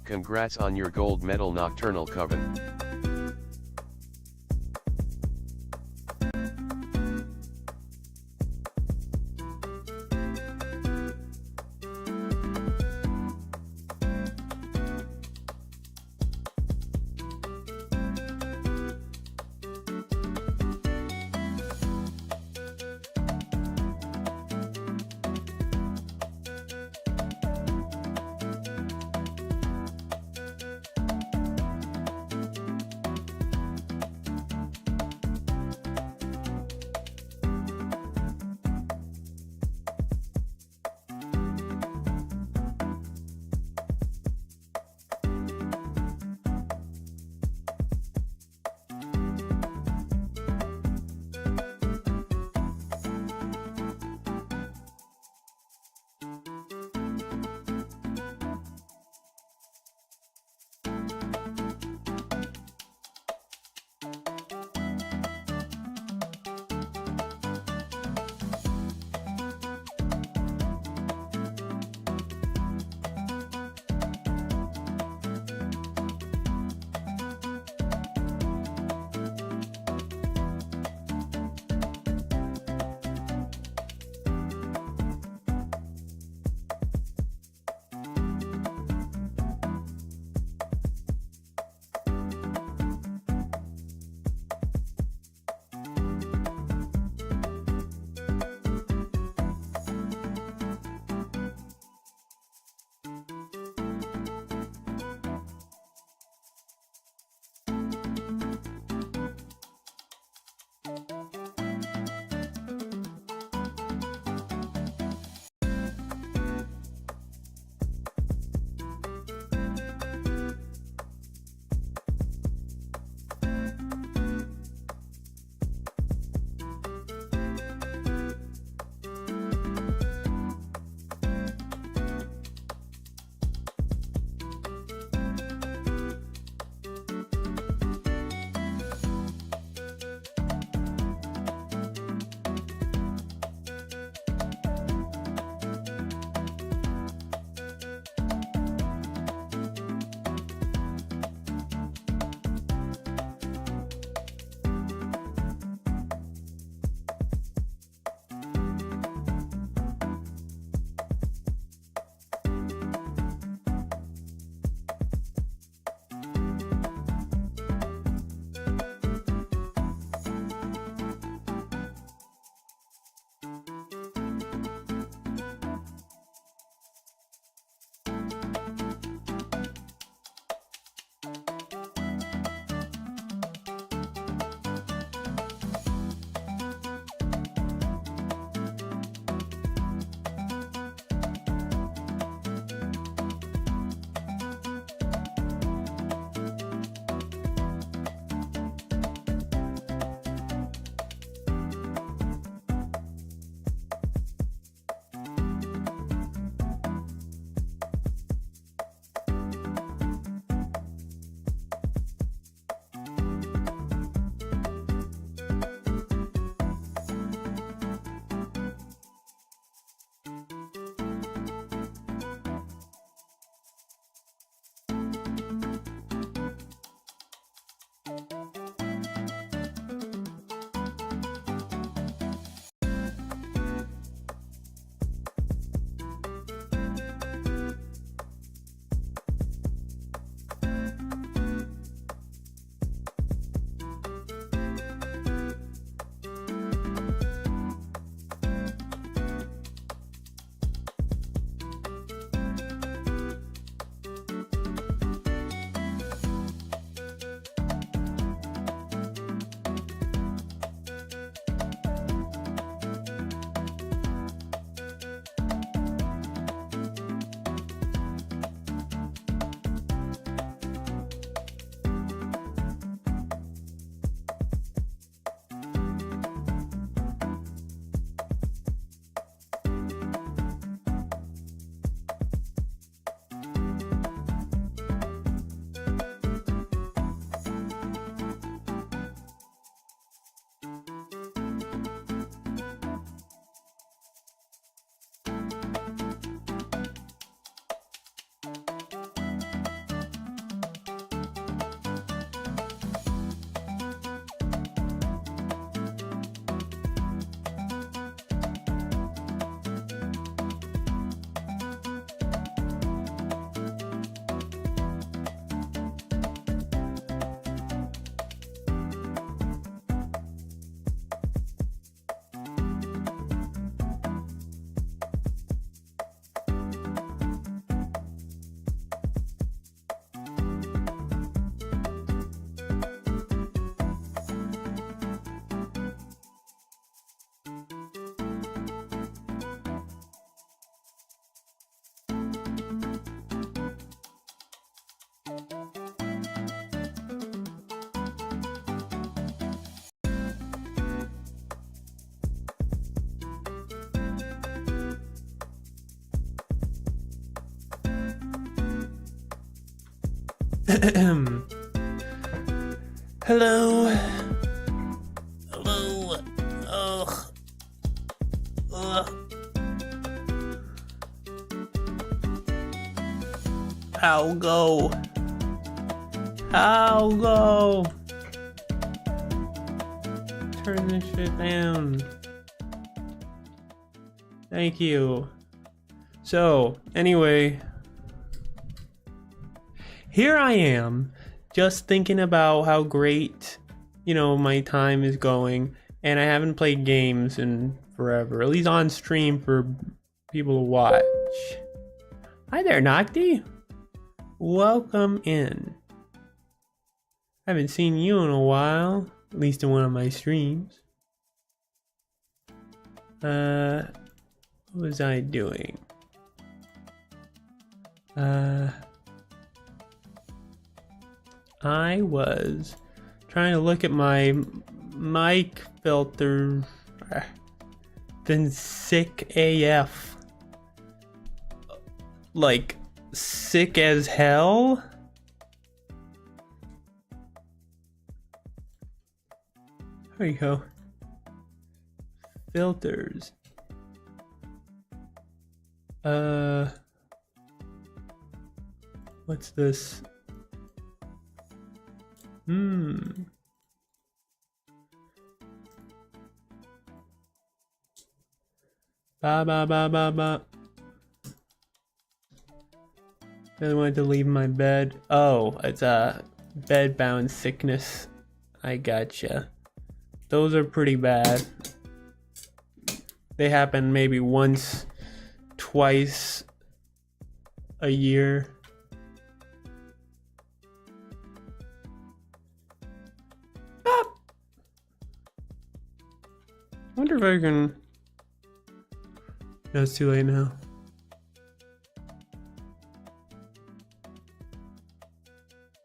Congrats on your gold medal Nocturnal Coven. Hello. Hello. Ugh. Ugh. I'll go. I'll go. Turn this shit down. Thank you. So, anyway, here I am, just thinking about how great, my time is going, and I haven't played games in forever, at least on stream for people to watch. Hi there, Nocti. Welcome in. I haven't seen you in a while, at least in one of my streams. What was I doing? I was trying to look at my mic filter. Then sick AF. Like, sick as hell? There you go. Filters. What's this? Ba ba ba ba ba. Really wanted to leave my bed. Oh, it's a bed-bound sickness. I gotcha. Those are pretty bad. They happen maybe once, twice a year. Ah! Wonder if I can... No, it's too late now.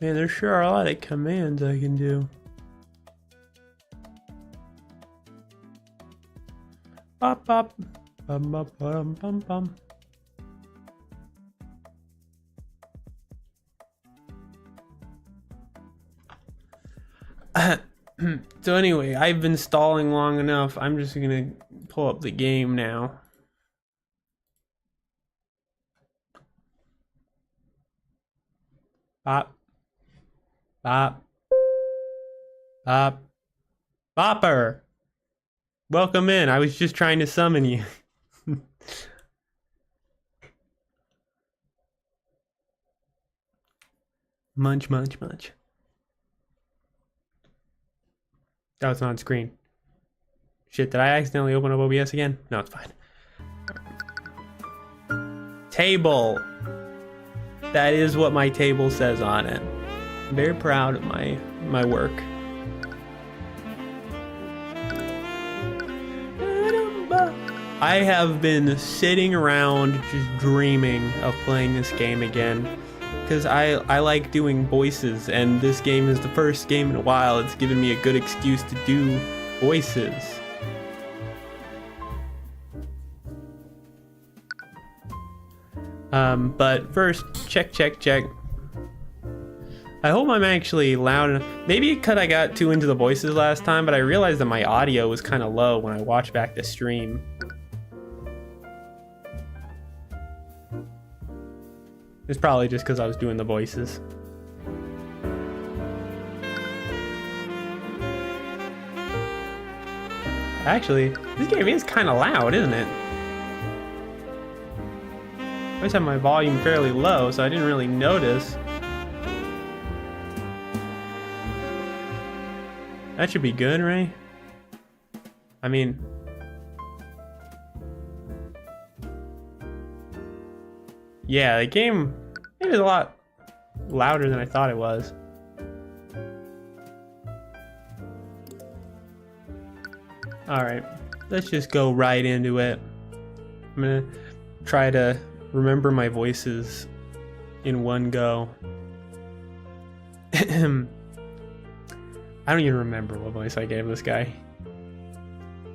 Man, there sure are a lot of commands I can do. Bop bop. Bum bum bum bum bum. So anyway, I've been stalling long enough. I'm just gonna pull up the game now. Bop. Bop. Bop. Bopper! Welcome in. I was just trying to summon you. Munch, munch, munch. That was not on screen. Shit, did I accidentally open up OBS again? No, it's fine. Table. That is what my table says on it. I'm very proud of my work. I have been sitting around just dreaming of playing this game again because I like doing voices, and this game is the first game in a while it's given me a good excuse to do voices. But first, check. I hope I'm actually loud enough. Maybe because I got too into the voices last time, but I realized that my audio was kind of low when I watched back the stream. It's probably just because I was doing the voices. Actually, this game is kind of loud, isn't it? I always have my volume fairly low, so I didn't really notice. That should be good, right? I mean... Yeah, the game is a lot louder than I thought it was. Alright, let's just go right into it. I'm gonna try to remember my voices in one go. I don't even remember what voice I gave this guy.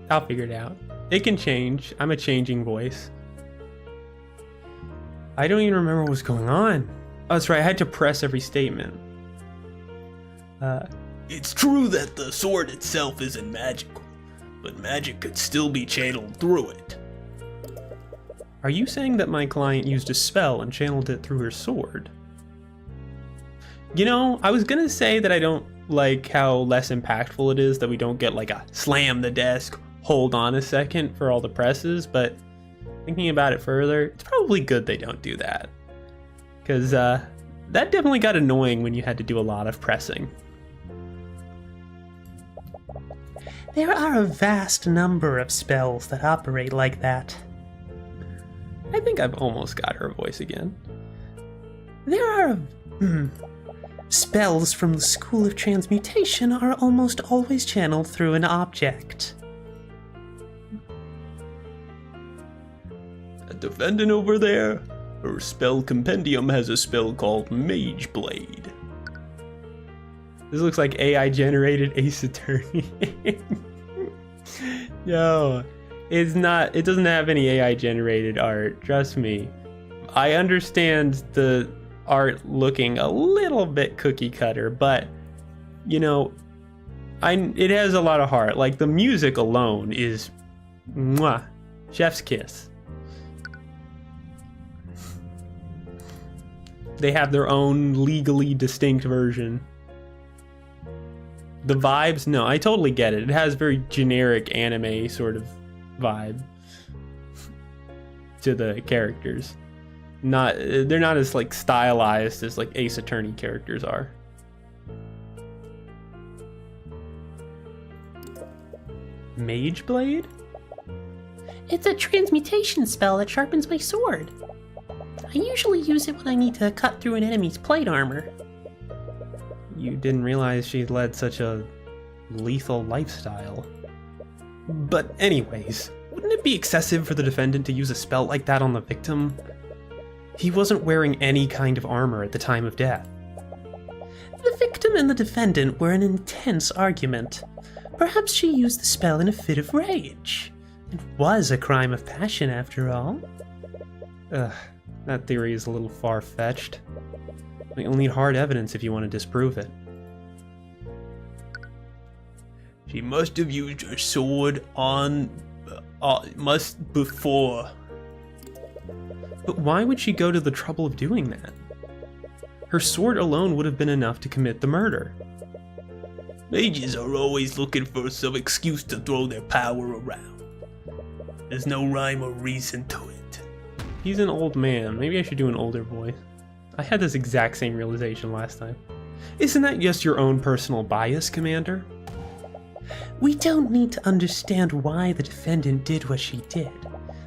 I'll figure it out. It can change. I'm a changing voice. I don't even remember what's going on. Oh, that's right, I had to press every statement. It's true that the sword itself isn't magical, but magic could still be channeled through it. Are you saying that my client used a spell and channeled it through her sword? You know, I was gonna say that I don't like how less impactful it is that we don't get like a slam the desk, hold on a second for all the presses, but thinking about it further, it's probably good they don't do that. Because that definitely got annoying when you had to do a lot of pressing. There are a vast number of spells that operate like that. I think I've almost got her voice again. There are... Spells from the School of Transmutation are almost always channeled through an object. A defendant over there? Her spell compendium has a spell called Mage Blade. This looks like AI generated Ace Attorney. Yo, it's not, it doesn't have any AI generated art, trust me. I understand the art looking a little bit cookie cutter, but you know, it has a lot of heart. Like the music alone is mwah, chef's kiss. They have their own legally distinct version. The vibes, no, I totally get it. It has very generic anime sort of vibe to the characters. They're not as like stylized as like Ace Attorney characters are. Mage Blade? It's a transmutation spell that sharpens my sword. I usually use it when I need to cut through an enemy's plate armor. You didn't realize she led such a lethal lifestyle. But anyways, wouldn't it be excessive for the defendant to use a spell like that on the victim? He wasn't wearing any kind of armor at the time of death. The victim and the defendant were in an intense argument. Perhaps she used the spell in a fit of rage. It was a crime of passion after all. Ugh, that theory is a little far-fetched. You'll need hard evidence if you want to disprove it. She must have used her sword before. But why would she go to the trouble of doing that? Her sword alone would have been enough to commit the murder. Mages are always looking for some excuse to throw their power around. There's no rhyme or reason to it. He's an old man. Maybe I should do an older voice. I had this exact same realization last time. Isn't that just your own personal bias, Commander? We don't need to understand why the defendant did what she did.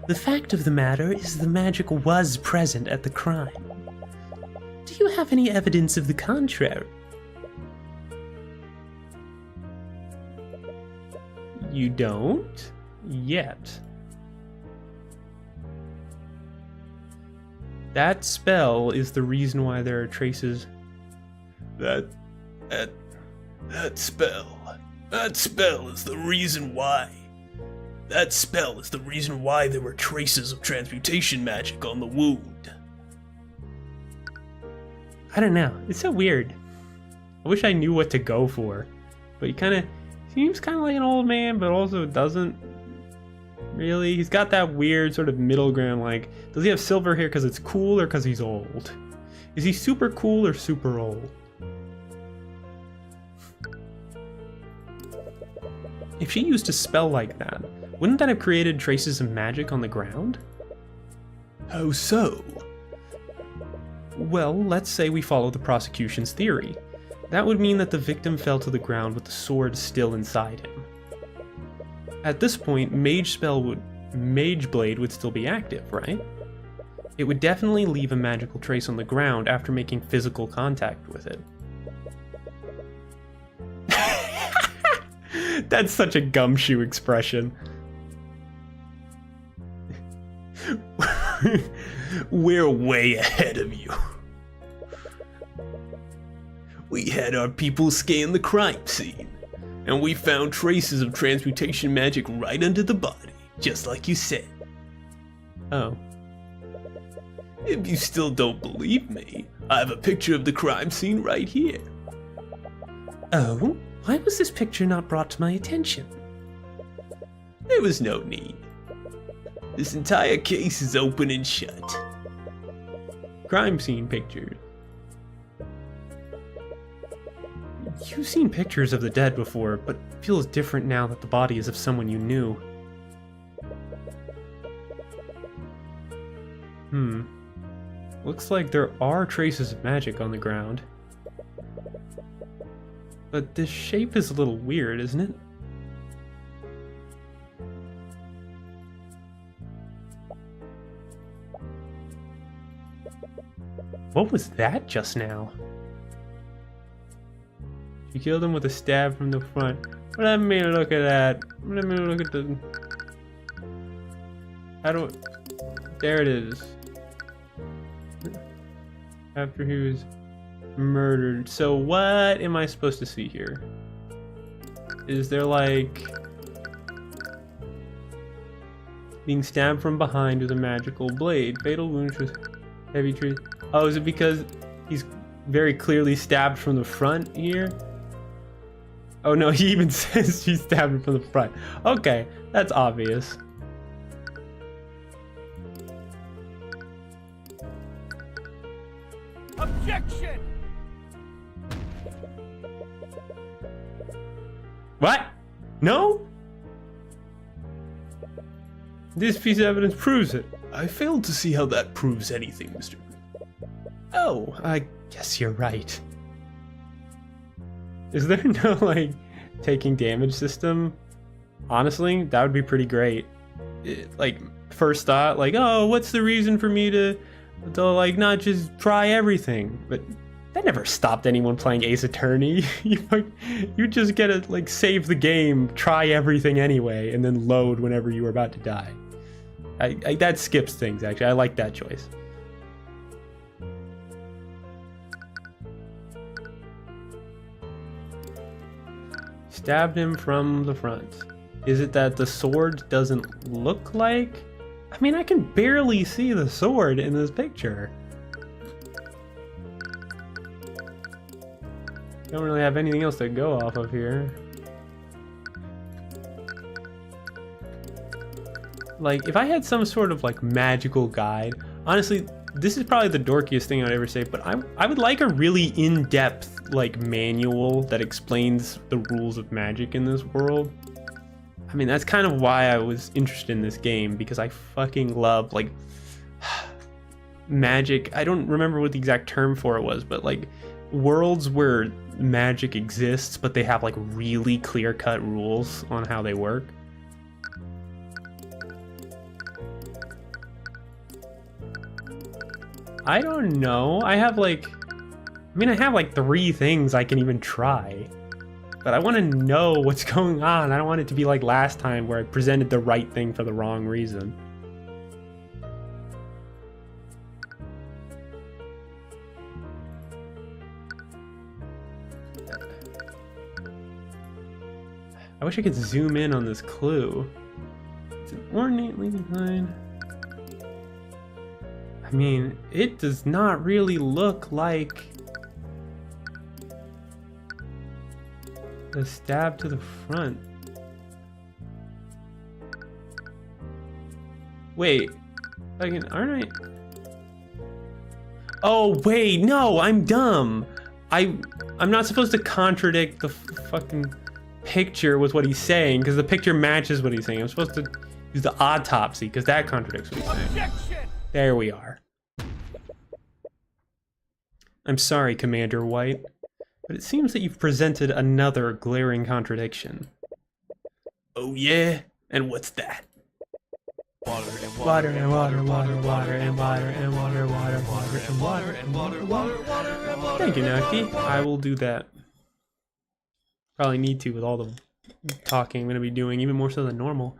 The fact of the matter is the magic was present at the crime. Do you have any evidence of the contrary? You don't? Yet. That spell is the reason why there are traces. That spell is the reason why. That spell is the reason why there were traces of transmutation magic on the wound. I don't know. It's so weird. I wish I knew what to go for. But he kind of seems kind of like an old man, but also doesn't really. He's got that weird sort of middle ground, like, does he have silver hair because it's cool or because he's old? Is he super cool or super old? If she used a spell like that, wouldn't that have created traces of magic on the ground? How so? Well, let's say we follow the prosecution's theory. That would mean that the victim fell to the ground with the sword still inside him. At this point, Mage Blade would still be active, right? It would definitely leave a magical trace on the ground after making physical contact with it. That's such a gumshoe expression. We're way ahead of you. We had our people scan the crime scene, and we found traces of transmutation magic right under the body, just like you said. Oh. If you still don't believe me, I have a picture of the crime scene right here. Oh, why was this picture not brought to my attention? There was no need. This entire case is open and shut. Crime scene pictures. You've seen pictures of the dead before, but it feels different now that the body is of someone you knew. Looks like there are traces of magic on the ground. But this shape is a little weird, isn't it? What was that just now? She killed him with a stab from the front. Let me look at that. Let me look at the... How do... There it is. After he was murdered. So what am I supposed to see here? Is there like... Being stabbed from behind with a magical blade. Fatal wounds with heavy trees. Oh, is it because he's very clearly stabbed from the front here? Oh no, he even says she stabbed him from the front. Okay, that's obvious. Objection! What? No? This piece of evidence proves it. I failed to see how that proves anything, Mr. Oh, I guess you're right. Is there no, like, taking damage system? Honestly, that would be pretty great. Like, first thought, like, oh, what's the reason for me to like, not just try everything? But that never stopped anyone playing Ace Attorney. You just get to, like, save the game, try everything anyway, and then load whenever you were about to die. That skips things, actually. I like that choice. Stabbed him from the front. Is it that the sword doesn't look like? I mean, I can barely see the sword in this picture. Don't really have anything else to go off of here. Like, if I had some sort of, like, magical guide, honestly, this is probably the dorkiest thing I'd ever say, but I would like a really in-depth, like, manual that explains the rules of magic in this world. I mean, that's kind of why I was interested in this game, because I fucking love, like, magic. I don't remember what the exact term for it was, but, like, worlds where magic exists, but they have, like, really clear-cut rules on how they work. I don't know. I have like 3 things I can even try. But I want to know what's going on. I don't want it to be like last time where I presented the right thing for the wrong reason. I wish I could zoom in on this clue. It's ornately designed. I mean, it does not really look like the stab to the front. Wait, aren't I? Oh wait, no, I'm dumb. I'm not supposed to contradict the fucking picture with what he's saying, because the picture matches what he's saying. I'm supposed to use the autopsy, because that contradicts what he's saying. Objection! There we are. I'm sorry, Commander White, but it seems that you've presented another glaring contradiction. Oh yeah? And what's that? Water and water and water, water, water and water and water, water, water and water and water, water, water and water. Thank you, Naki. I will do that. Probably need to with all the talking I'm going to be doing, even more so than normal.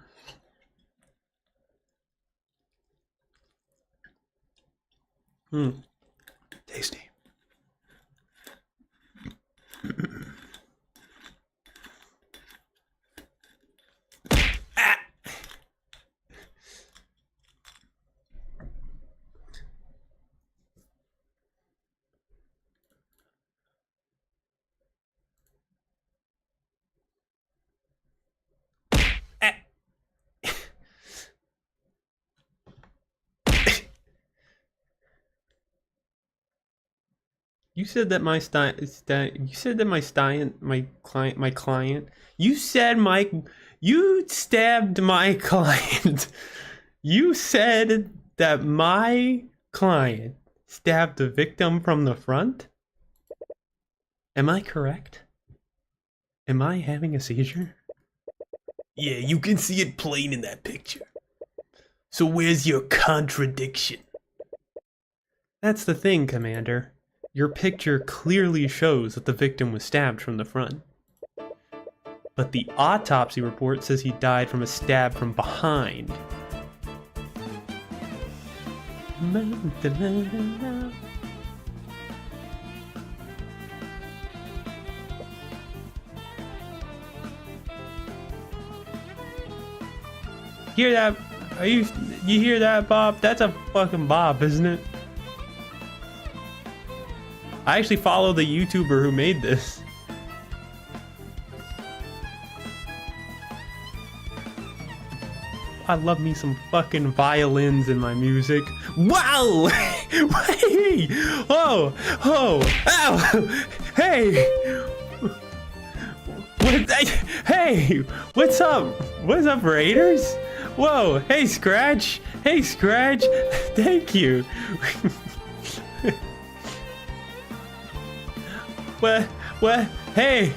Tasty. You said that my you said that my client. You said you stabbed my client. You said that my client stabbed the victim from the front? Am I correct? Am I having a seizure? Yeah, you can see it plain in that picture. So where's your contradiction? That's the thing, Commander. Your picture clearly shows that the victim was stabbed from the front. But the autopsy report says he died from a stab from behind. Hear that? You hear that, Bob? That's a fucking Bob, isn't it? I actually follow the YouTuber who made this. I love me some fucking violins in my music. Wow! Hey! Oh! Oh! Ow! Hey! Hey! What's up? What's up, Raiders? Whoa! Hey, Scratch! Hey, Scratch! Thank you! What? Hey!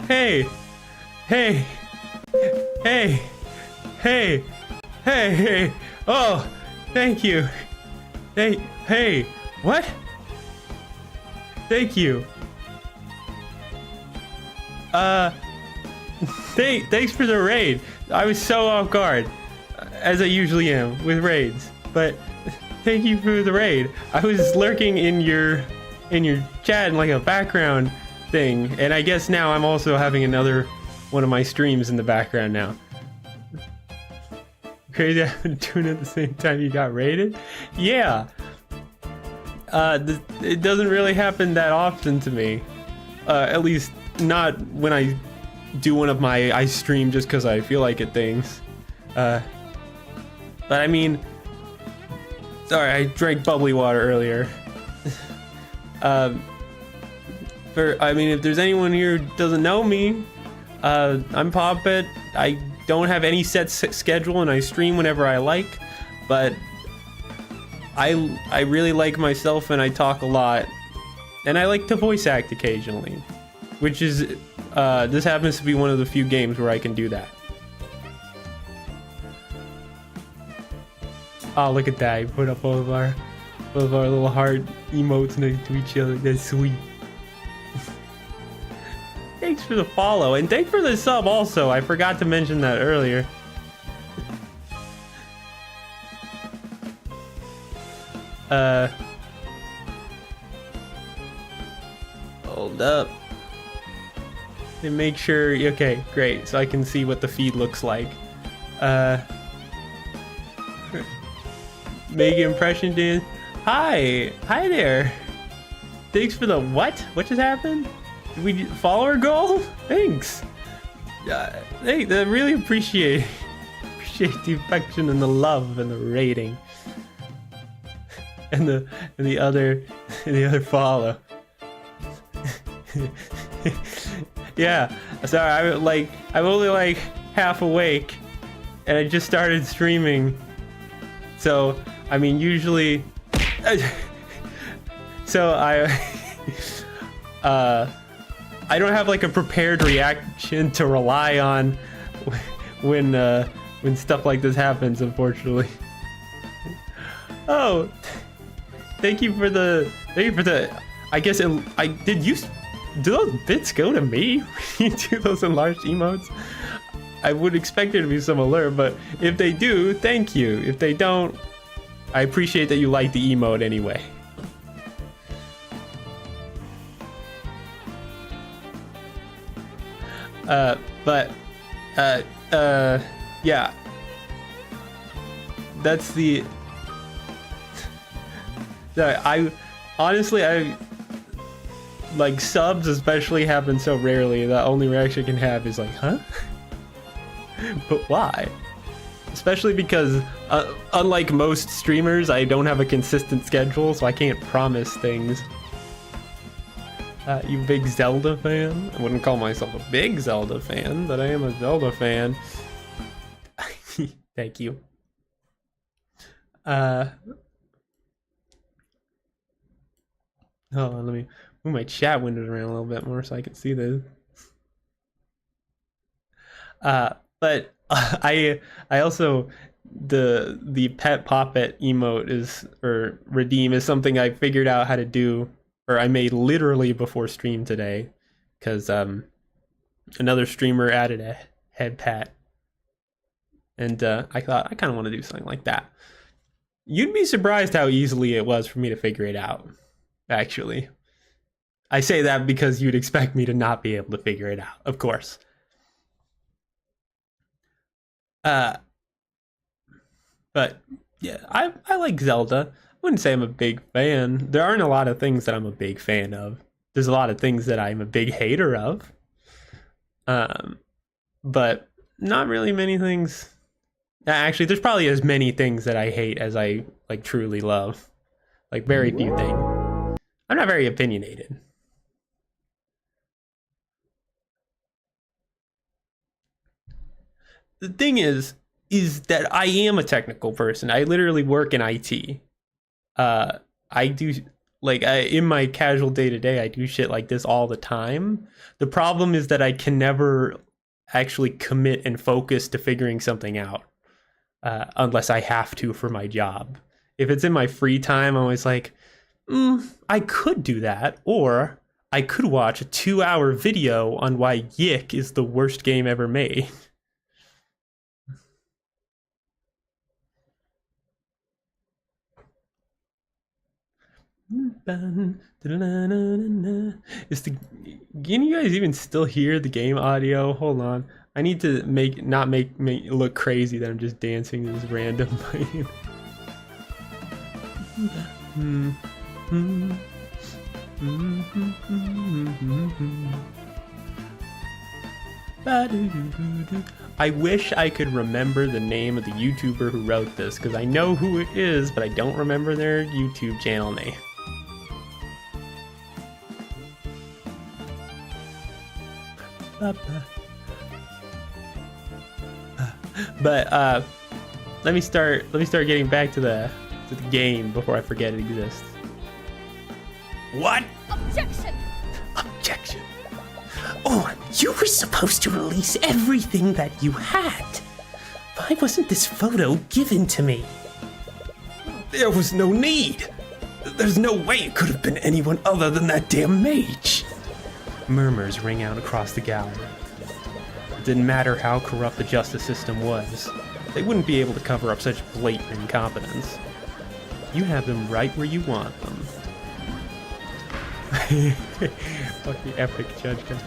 Hey! Hey! Hey! Hey! Hey! Oh! Thank you! Hey! What? Thank you! Thanks for the raid. I was so off guard, as I usually am with raids. But thank you for the raid. I was lurking in your chat in like a background thing, and I guess now I'm also having another one of my streams in the background now. Crazy I've been doing it at the same time you got raided? Yeah. It doesn't really happen that often to me. At least not when I do one of my I stream just because I feel like it things. But I mean, sorry, I drank bubbly water earlier. If there's anyone here who doesn't know me, I'm Poppet. I don't have any set schedule and I stream whenever I like, but I really like myself and I talk a lot, and I like to voice act occasionally, which is this happens to be one of the few games where I can do that. Oh, look at that! You put up all of our little heart emotes next to each other. That's sweet. Thanks for the follow, and thanks for the sub also. I forgot to mention that earlier. Hold up. And make sure, okay, great, so I can see what the feed looks like. Make an impression, dude. Hi there. Thanks for the what? What just happened? Did we follow our goal? Thanks. Hey, I really appreciate the affection and the love and the rating. And the other follow. Yeah, sorry, I'm only like half awake and I just started streaming. So, I mean, usually I don't have like a prepared reaction to rely on when stuff like this happens, unfortunately. Oh, thank you for the I guess do those bits go to me when you do those enlarged emotes? I would expect there to be some alert, but if they do, thank you. If they don't, I appreciate that you like the emote anyway. Yeah. That's the... I like, subs especially happen so rarely, the only reaction I can have is like, huh? But why? Especially because, unlike most streamers, I don't have a consistent schedule, so I can't promise things. You big Zelda fan? I wouldn't call myself a big Zelda fan, but I am a Zelda fan. Thank you. Hold on, let me move my chat windows around a little bit more so I can see this. But I also the pet Poppet emote is, or redeem, is something I figured out how to do, or I made literally before stream today, because another streamer added a head pat, and I thought I kind of want to do something like that. You'd be surprised how easily it was for me to figure it out, actually. I say that because you'd expect me to not be able to figure it out, of course. But yeah, I like Zelda. I wouldn't say I'm a big fan. There aren't a lot of things that I'm a big fan of. There's a lot of things that I'm a big hater of. But not really many things. Actually, there's probably as many things that I hate as I like truly love. Like very few things. I'm not very opinionated. The thing is that I am a technical person. I literally work in IT. I do, like, in my casual day-to-day, I do shit like this all the time. The problem is that I can never actually commit and focus to figuring something out unless I have to for my job. If it's in my free time, I'm always like, I could do that, or I could watch a 2-hour video on why Yick is the worst game ever made. Is the, can you guys even still hear the game audio? Hold on, I need to not make it look crazy that I'm just dancing to this random thing. I wish I could remember the name of the YouTuber who wrote this, because I know who it is, but I don't remember their YouTube channel name. But let me start getting back to the game before I forget it exists. What? Objection! Objection. Oh, you were supposed to release everything that you had. Why wasn't this photo given to me? There was no need. There's no way it could have been anyone other than that damn mage. Murmurs ring out across the gallery. It didn't matter how corrupt the justice system was. They wouldn't be able to cover up such blatant incompetence. You have them right where you want them. What the epic judgment.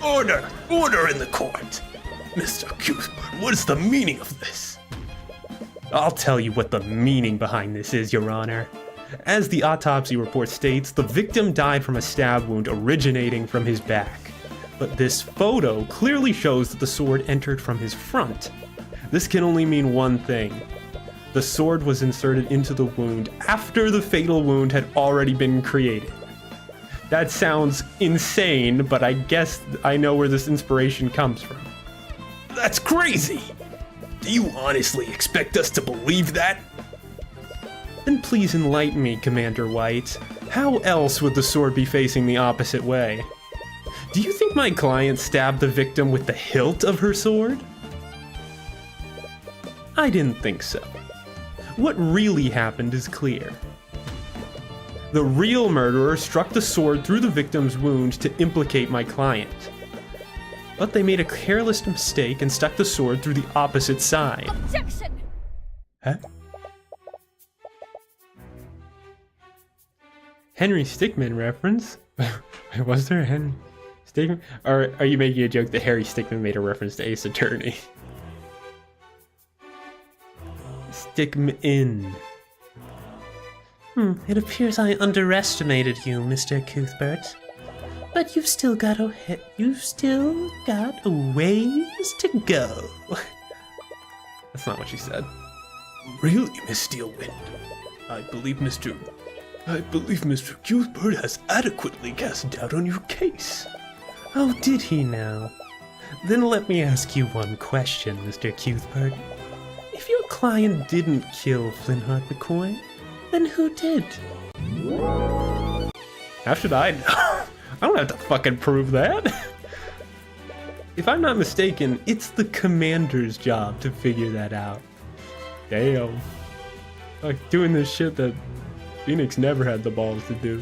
Order! Order in the court! Mr. Cuthbert, what is the meaning of this? I'll tell you what the meaning behind this is, Your Honor. As the autopsy report states, the victim died from a stab wound originating from his back. But this photo clearly shows that the sword entered from his front. This can only mean one thing. The sword was inserted into the wound after the fatal wound had already been created. That sounds insane, but I guess I know where this inspiration comes from. That's crazy! Do you honestly expect us to believe that? Then please enlighten me, Commander White. How else would the sword be facing the opposite way? Do you think my client stabbed the victim with the hilt of her sword? I didn't think so. What really happened is clear. The real murderer struck the sword through the victim's wound to implicate my client. But they made a careless mistake and stuck the sword through the opposite side. Objection! Huh? Henry Stickmin reference? Was there a Henry Stickmin? Or are you making a joke that Harry Stickmin made a reference to Ace Attorney? Stickmin. It appears I underestimated you, Mr. Cuthbert. But you've still got a ways to go. That's not what she said. Really, Miss Steelwind? I believe Mr. I believe Mr. Cuthbert has adequately cast doubt on your case. Oh, did he now? Then let me ask you one question, Mr. Cuthbert. If your client didn't kill Flintheart McCoy, then who did? How should I know? I don't have to fucking prove that. If I'm not mistaken, it's the commander's job to figure that out. Damn. Like doing this shit that Phoenix never had the balls to do.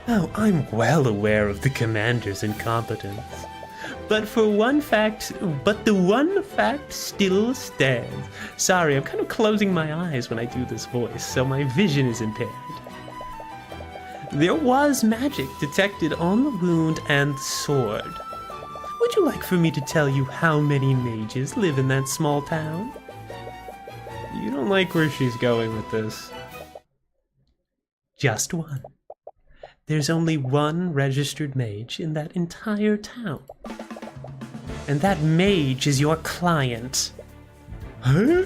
Oh, I'm well aware of the commander's incompetence. But the one fact still stands. Sorry, I'm kind of closing my eyes when I do this voice, so my vision is impaired. There was magic detected on the wound and the sword. Would you like for me to tell you how many mages live in that small town? You don't like where she's going with this. Just one. There's only one registered mage in that entire town. And that mage is your client. Huh?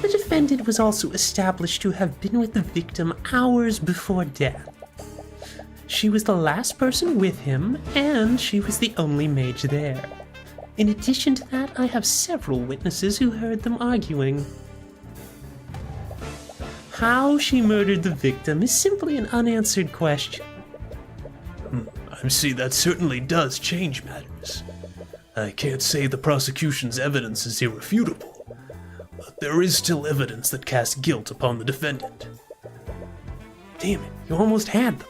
The defendant was also established to have been with the victim hours before death. She was the last person with him, and she was the only mage there. In addition to that, I have several witnesses who heard them arguing. How she murdered the victim is simply an unanswered question. I see that certainly does change matters. I can't say the prosecution's evidence is irrefutable, but there is still evidence that casts guilt upon the defendant. Damn it, you almost had them.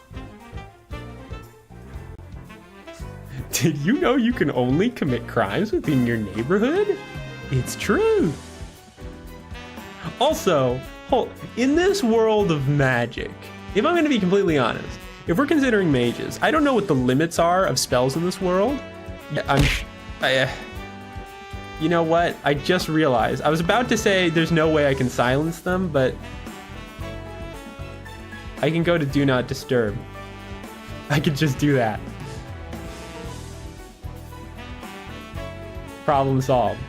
Did you know you can only commit crimes within your neighborhood? It's true. Also, in this world of magic, if I'm going to be completely honest, if we're considering mages, I don't know what the limits are of spells in this world. You know what? I just realized. I was about to say there's no way I can silence them, but I can go to Do Not Disturb. I could just do that. Problem solved.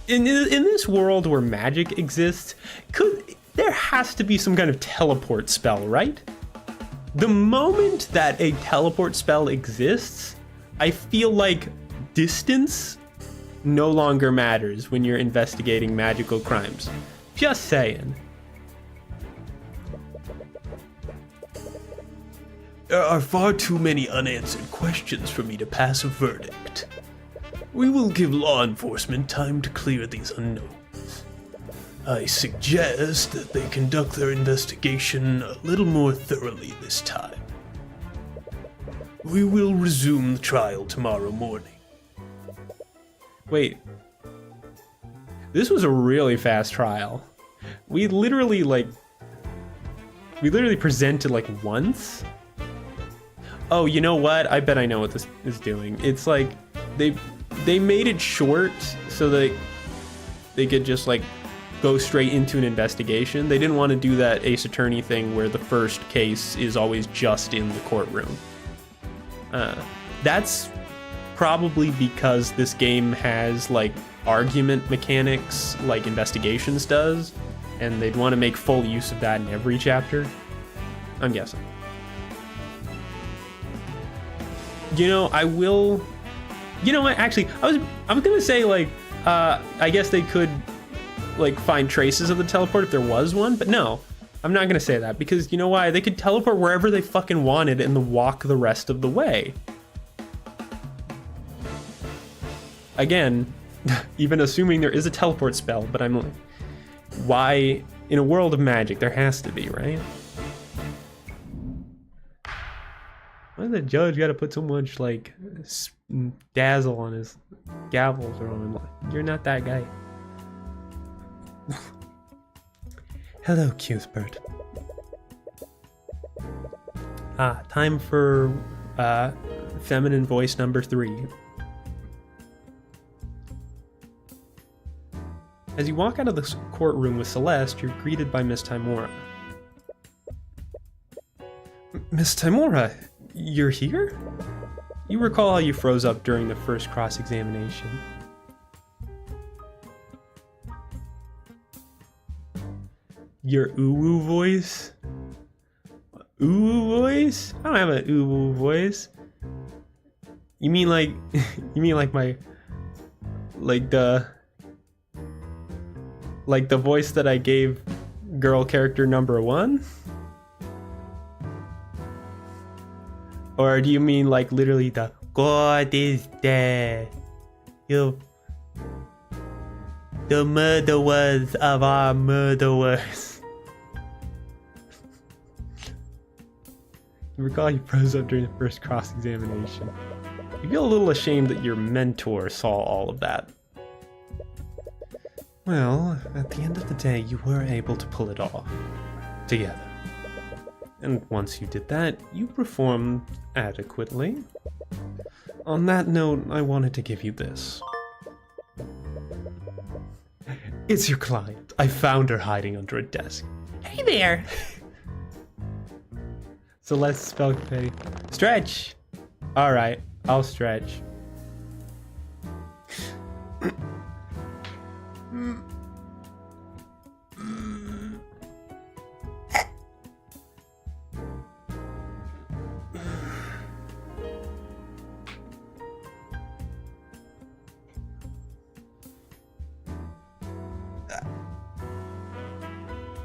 In this world where magic exists, there has to be some kind of teleport spell, right? The moment that a teleport spell exists, I feel like distance no longer matters when you're investigating magical crimes. Just saying. There are far too many unanswered questions for me to pass a verdict. We will give law enforcement time to clear these unknowns. I suggest that they conduct their investigation a little more thoroughly this time. We will resume the trial tomorrow morning. Wait. This was a really fast trial. We literally presented like once. Oh, you know what? I bet I know what this is doing. It's like they made it short so that they could just like go straight into an investigation. They didn't want to do that Ace Attorney thing where the first case is always just in the courtroom. That's probably because this game has like argument mechanics like Investigations does, and they'd want to make full use of that in every chapter. I'm guessing. You know, what? Actually, I was gonna say like, I guess they could like find traces of the teleport if there was one, but no, I'm not gonna say that because you know why? They could teleport wherever they fucking wanted and then walk the rest of the way. Again, even assuming there is a teleport spell, but I'm like, why in a world of magic there has to be, right? Why does the judge got to put so much like dazzle on his gavel throwing? Like, you're not that guy. Hello, Cuthbert. Time for feminine voice number 3. As you walk out of the courtroom with Celeste, you're greeted by Miss Timora. Miss Timora, you're here? You recall how you froze up during the first cross-examination. Your uwu voice? Uwu voice? I don't have an uwu voice. You mean like my the voice that I gave girl character number 1? Or do you mean like literally the God is dead? The murderers of our murderers. You recall you froze up during the first cross-examination. You feel a little ashamed that your mentor saw all of that. Well, at the end of the day, you were able to pull it off. Together. And once you did that, you performed adequately. On that note, I wanted to give you this. It's your client. I found her hiding under a desk. Hey there! Celeste Spellpay. Stretch! Alright, I'll stretch.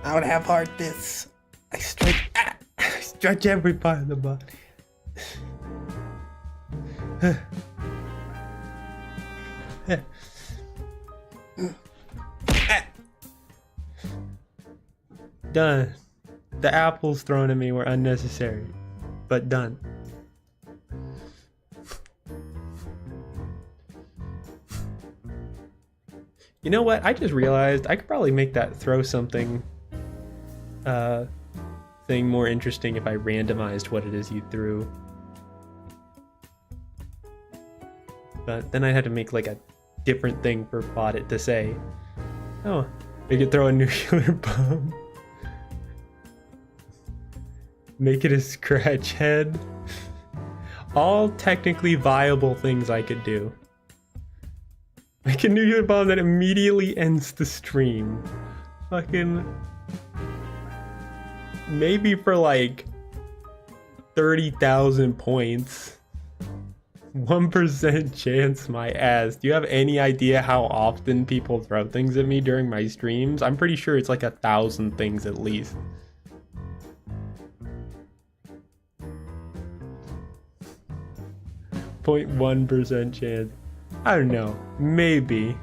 I would have heart this. I stretch every part of the body. Done. The apples thrown at me were unnecessary, but done. You know what? I just realized I could probably make that throw something thing more interesting if I randomized what it is you threw. But then I had to make like a different thing for Poppet to say. Oh, they could throw a nuclear bomb. Make it a scratch head. All technically viable things I could do. Make a nuclear bomb that immediately ends the stream. Fucking... maybe for like 30,000 points. 1% chance, my ass. Do you have any idea how often people throw things at me during my streams? I'm pretty sure it's like 1,000 things at least. .1% chance. I don't know. Maybe.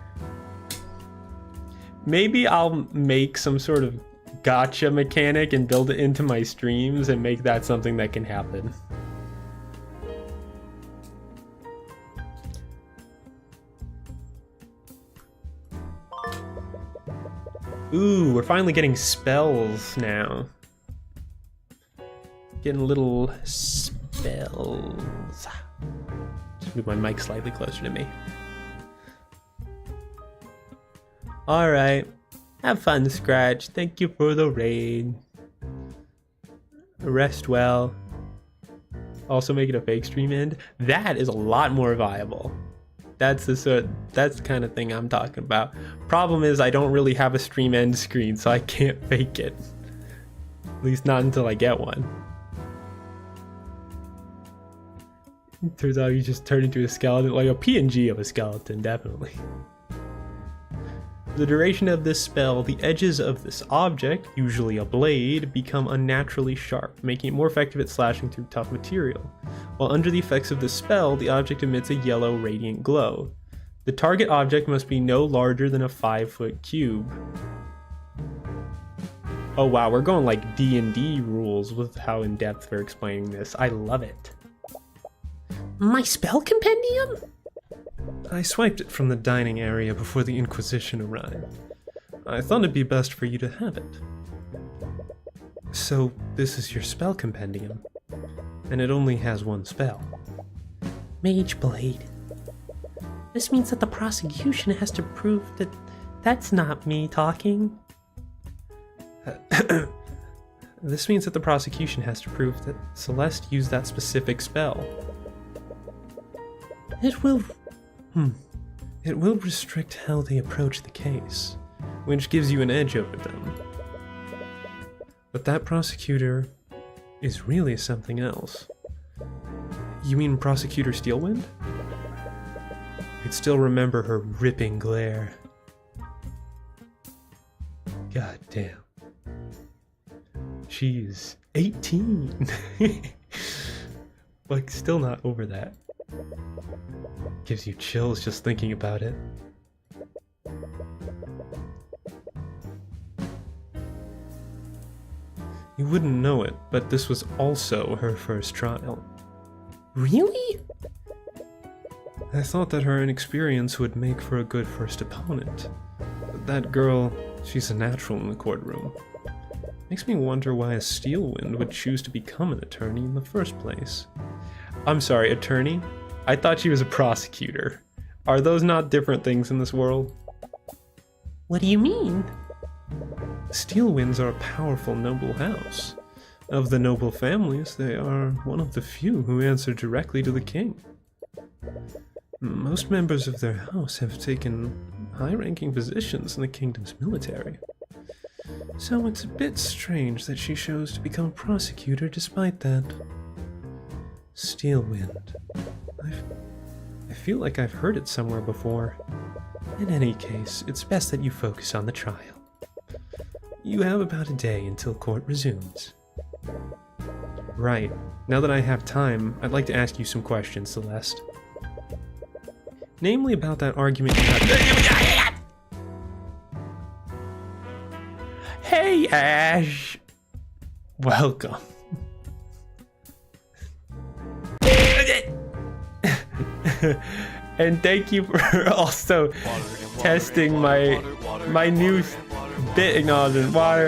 Maybe I'll make some sort of gotcha mechanic and build it into my streams and make that something that can happen. Ooh, we're finally getting spells now. Getting little spells. Just move my mic slightly closer to me. Alright. Have fun, Scratch. Thank you for the raid. Rest well. Also make it a fake stream end. That is a lot more viable. That's the kind of thing I'm talking about. Problem is I don't really have a stream end screen, so I can't fake it. At least not until I get one. Turns out you just turn into a skeleton, like a PNG of a skeleton, definitely. For the duration of this spell, the edges of this object, usually a blade, become unnaturally sharp, making it more effective at slashing through tough material. While under the effects of the spell, the object emits a yellow radiant glow. The target object must be no larger than a 5-foot cube. Oh wow, we're going like D&D rules with how in-depth we're explaining this. I love it. My spell compendium? I swiped it from the dining area before the Inquisition arrived. I thought it'd be best for you to have it. So, this is your spell compendium. And it only has one spell. Mage Blade. This means that the prosecution has to prove that that's not me talking. This means that the prosecution has to prove that Celeste used that specific spell. It will... It will restrict how they approach the case, which gives you an edge over them. But that prosecutor is really something else. You mean Prosecutor Steelwind? You'd still remember her ripping glare. God damn. She's 18. Like, still not over that. Gives you chills just thinking about it. You wouldn't know it, but this was also her first trial. Really? I thought that her inexperience would make for a good first opponent. But that girl, she's a natural in the courtroom. Makes me wonder why a Steelwind would choose to become an attorney in the first place. I'm sorry, attorney? I thought she was a prosecutor. Are those not different things in this world? What do you mean? Steelwinds are a powerful noble house. Of the noble families, they are one of the few who answer directly to the king. Most members of their house have taken high-ranking positions in the kingdom's military. So it's a bit strange that she chose to become a prosecutor despite that. Steelwind. I feel like I've heard it somewhere before. In any case, it's best that you focus on the trial. You have about a day until court resumes. Right. Now that I have time, I'd like to ask you some questions, Celeste. Namely about that argument you had. Hey, Ash! Welcome. And thank you for also testing my new bit acknowledgement. Water.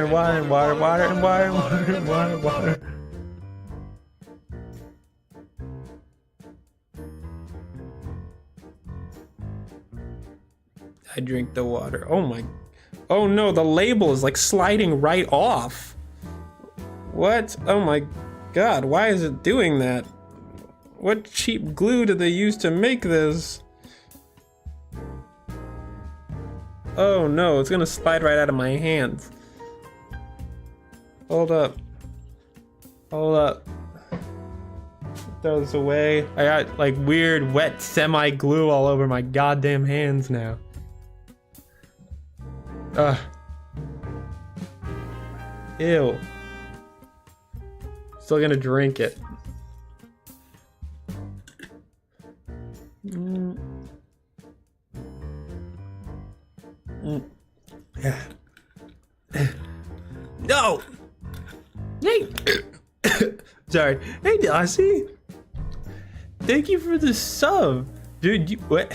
I drink the water. Oh no, the label is like sliding right off. What? Oh my god, why is it doing that? What cheap glue did they use to make this? Oh no, it's gonna slide right out of my hands. Hold up. Throw this away. I got like weird wet semi-glue all over my goddamn hands now. Ew. Still gonna drink it. No! Hey! Sorry. Hey, Darcy! Thank you for the sub! Dude, what?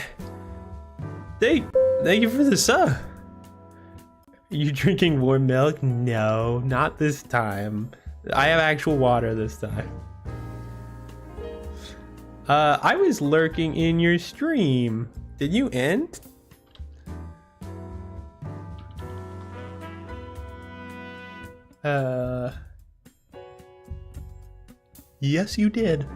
Thank you for the sub! Are you drinking warm milk? No, not this time. I have actual water this time. I was lurking in your stream. Did you end? Yes, you did.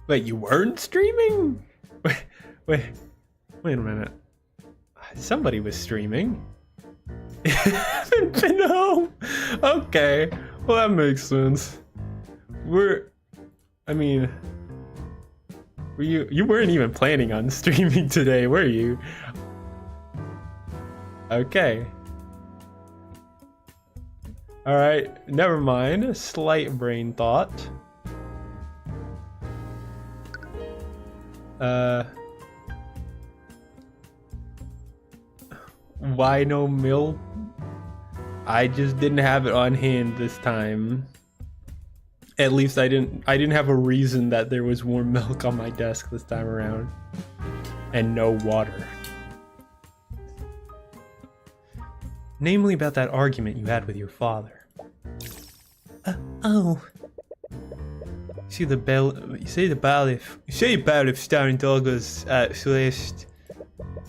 Wait, you weren't streaming? Wait a minute. Somebody was streaming. Haven't been home. Okay, well that makes sense. You weren't even planning on streaming today, were you? Okay. All right, never mind. A slight brain thought. Why no milk? I just didn't have it on hand this time. At least I didn't have a reason that there was warm milk on my desk this time around. And no water. Namely about that argument you had with your father. Oh. You say the bailiff starring Douglas Celeste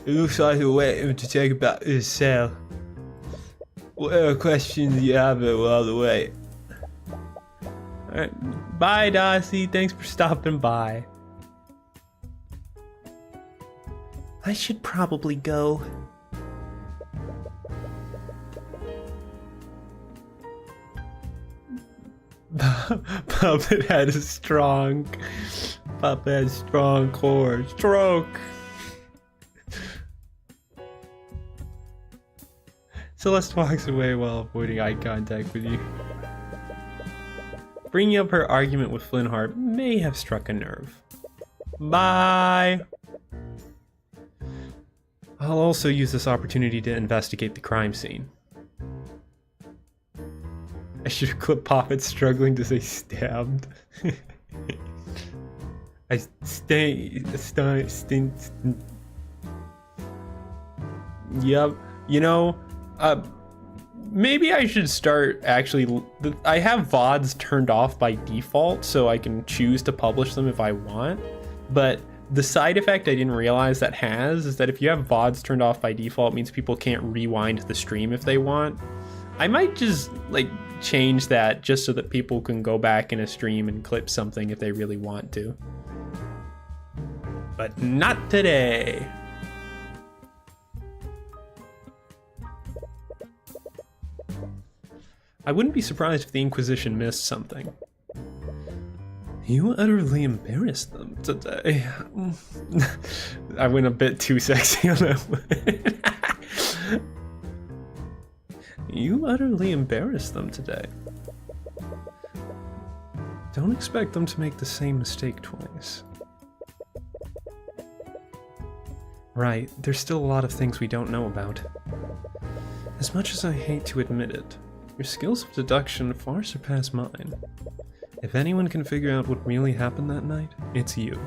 It looks like you're waiting to talk about his cell. Whatever questions you have while the wait. Alright, bye Darcy, thanks for stopping by. I should probably go. Puppet had a strong core. Stroke. Celeste walks away while avoiding eye contact with you. Bringing up her argument with Flintheart may have struck a nerve. Bye! I'll also use this opportunity to investigate the crime scene. I should have clipped Poppet struggling to say stabbed. Yep. You know, maybe I should start actually. I have VODs turned off by default, so I can choose to publish them if I want. But the side effect I didn't realize that has is that if you have VODs turned off by default, it means people can't rewind the stream if they want. I might just like change that just so that people can go back in a stream and clip something if they really want to. But not today. I wouldn't be surprised if the Inquisition missed something. You utterly embarrassed them today. I went a bit too sexy on that one. You utterly embarrassed them today. Don't expect them to make the same mistake twice. Right, there's still a lot of things we don't know about. As much as I hate to admit it, your skills of deduction far surpass mine. If anyone can figure out what really happened that night, it's you.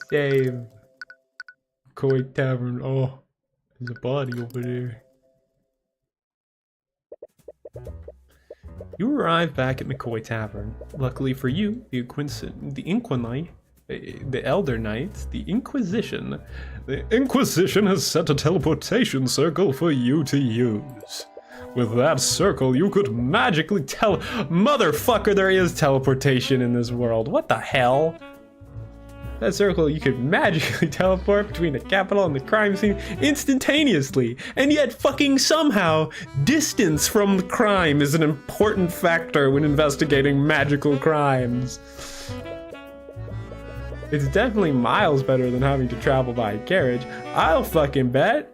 Save. Koi Tavern. Oh, there's a body over there. You arrive back at McCoy Tavern. Luckily for you, the Elder Knights, the Inquisition. The Inquisition has set a teleportation circle for you to use. With that circle, you could magically Motherfucker, there is teleportation in this world. What the hell? That circle, you could magically teleport between the capital and the crime scene instantaneously. And yet fucking somehow, distance from the crime is an important factor when investigating magical crimes. It's definitely miles better than having to travel by carriage. I'll fucking bet.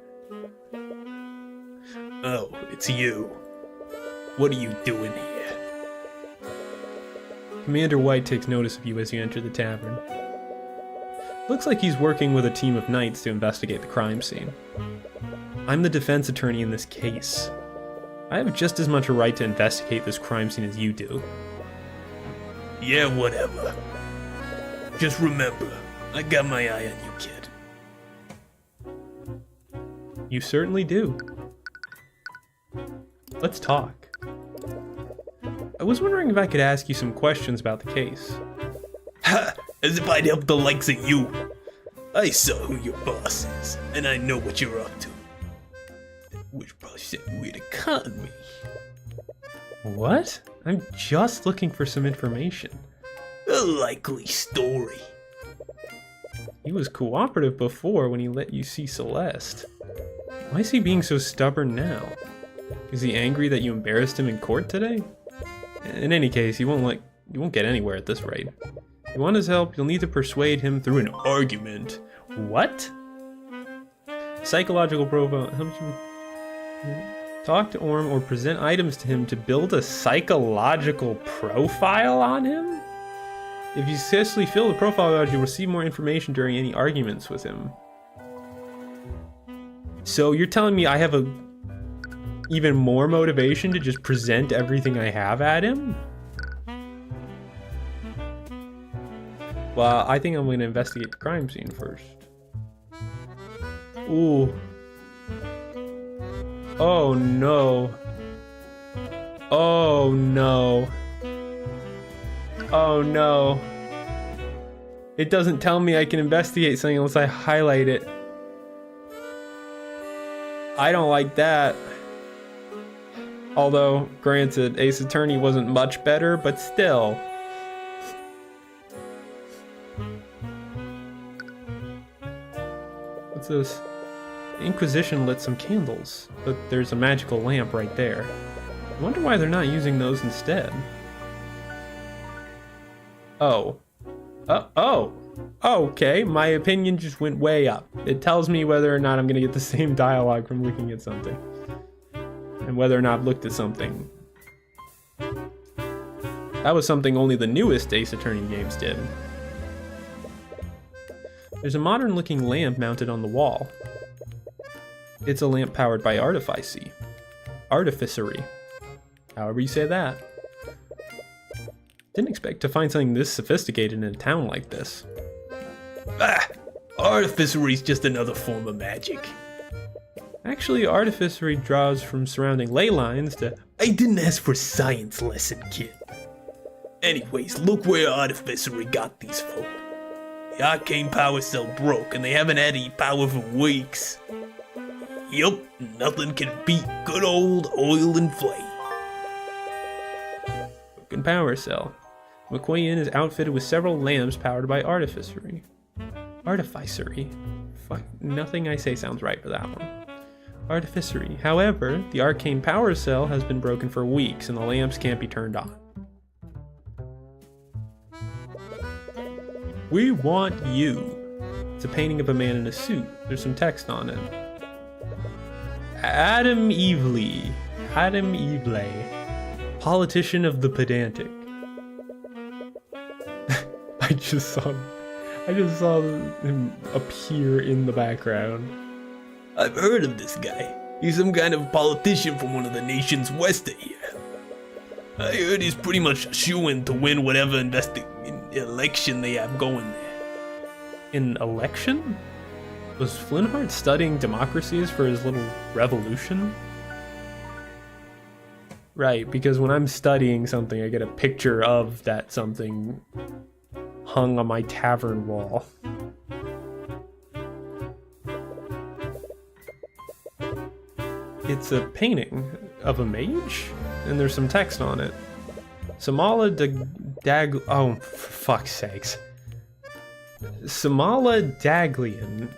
Oh, it's you. What are you doing here? Commander White takes notice of you as you enter the tavern. Looks like he's working with a team of knights to investigate the crime scene. I'm the defense attorney in this case. I have just as much a right to investigate this crime scene as you do. Yeah, whatever. Just remember, I got my eye on you, kid. You certainly do. Let's talk. I was wondering if I could ask you some questions about the case. Ha! As if I'd help the likes of you. I saw who your boss is, and I know what you're up to. Which probably said way to con me. What? I'm just looking for some information. A likely story. He was cooperative before when he let you see Celeste. Why is he being so stubborn now? Is he angry that you embarrassed him in court today? In any case, you won't get anywhere at this rate. If you want his help, you'll need to persuade him through an argument. What? Psychological profile. How much you talk to Orm or present items to him to build a psychological profile on him? If you successfully fill the profile out, you'll receive more information during any arguments with him. So you're telling me I have even more motivation to just present everything I have at him? Well, I think I'm going to investigate the crime scene first. Ooh. Oh no. Oh no. Oh no. It doesn't tell me I can investigate something unless I highlight it. I don't like that. Although, granted, Ace Attorney wasn't much better, but still. What's this? The Inquisition lit some candles, but there's a magical lamp right there. I wonder why they're not using those instead. Oh. Oh. Okay, my opinion just went way up. It tells me whether or not I'm gonna get the same dialogue from looking at something. And whether or not I've looked at something. That was something only the newest Ace Attorney games did. There's a modern looking lamp mounted on the wall. It's a lamp powered by artificery. Artificery. However you say that. Didn't expect to find something this sophisticated in a town like this. Ah! Artificery's just another form of magic. Actually, artificery draws from surrounding ley lines to... I didn't ask for science lesson, kid. Anyways, look where artificery got these folk. The arcane power cell broke and they haven't had any power for weeks. Yup, nothing can beat good old oil and flame. Broken power cell. McQueen is outfitted with several lamps powered by artificery. Artificery? Fuck, nothing I say sounds right for that one. Artificery. However, the arcane power cell has been broken for weeks and the lamps can't be turned on. We want you. It's a painting of a man in a suit. There's some text on it. Adam Evely. Adam Evely. Politician of the pedantic. I just saw him appear in the background. I've heard of this guy. He's some kind of politician from one of the nations west of here. I heard he's pretty much a shoo-in to win whatever election they have going there. An election? Was Flintheart studying democracies for his little revolution? Right, because when I'm studying something, I get a picture of that something hung on my tavern wall. It's a painting of a mage, and there's some text on it. Samala oh, for fuck's sakes. Samala Daglian,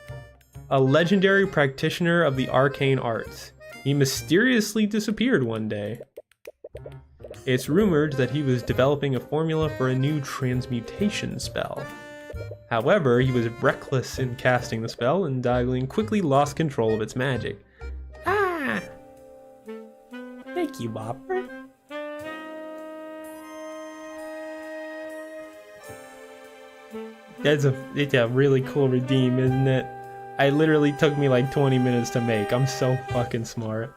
a legendary practitioner of the arcane arts. He mysteriously disappeared one day. It's rumored that he was developing a formula for a new transmutation spell. However, he was reckless in casting the spell, and Daglian quickly lost control of its magic. Ah! Thank you, Bopper. It's a really cool redeem, isn't it? It literally took me like 20 minutes to make. I'm so fucking smart.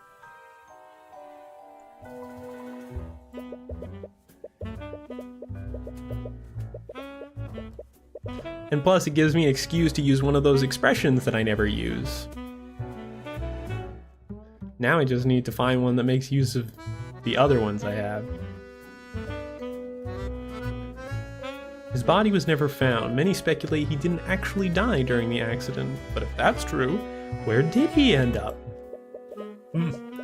And plus, it gives me an excuse to use one of those expressions that I never use. Now I just need to find one that makes use of the other ones I have. His body was never found. Many speculate he didn't actually die during the accident. But if that's true, where did he end up?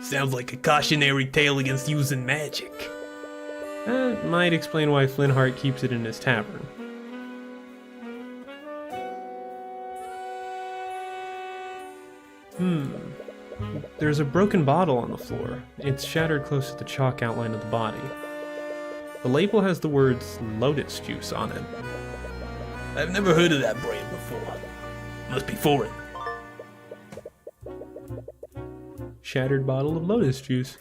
Sounds like a cautionary tale against using magic. That might explain why Flintheart keeps it in his tavern. There's a broken bottle on the floor. It's shattered close to the chalk outline of the body. The label has the words Lotus Juice on it. I've never heard of that brand before. Must be foreign. Shattered bottle of Lotus Juice.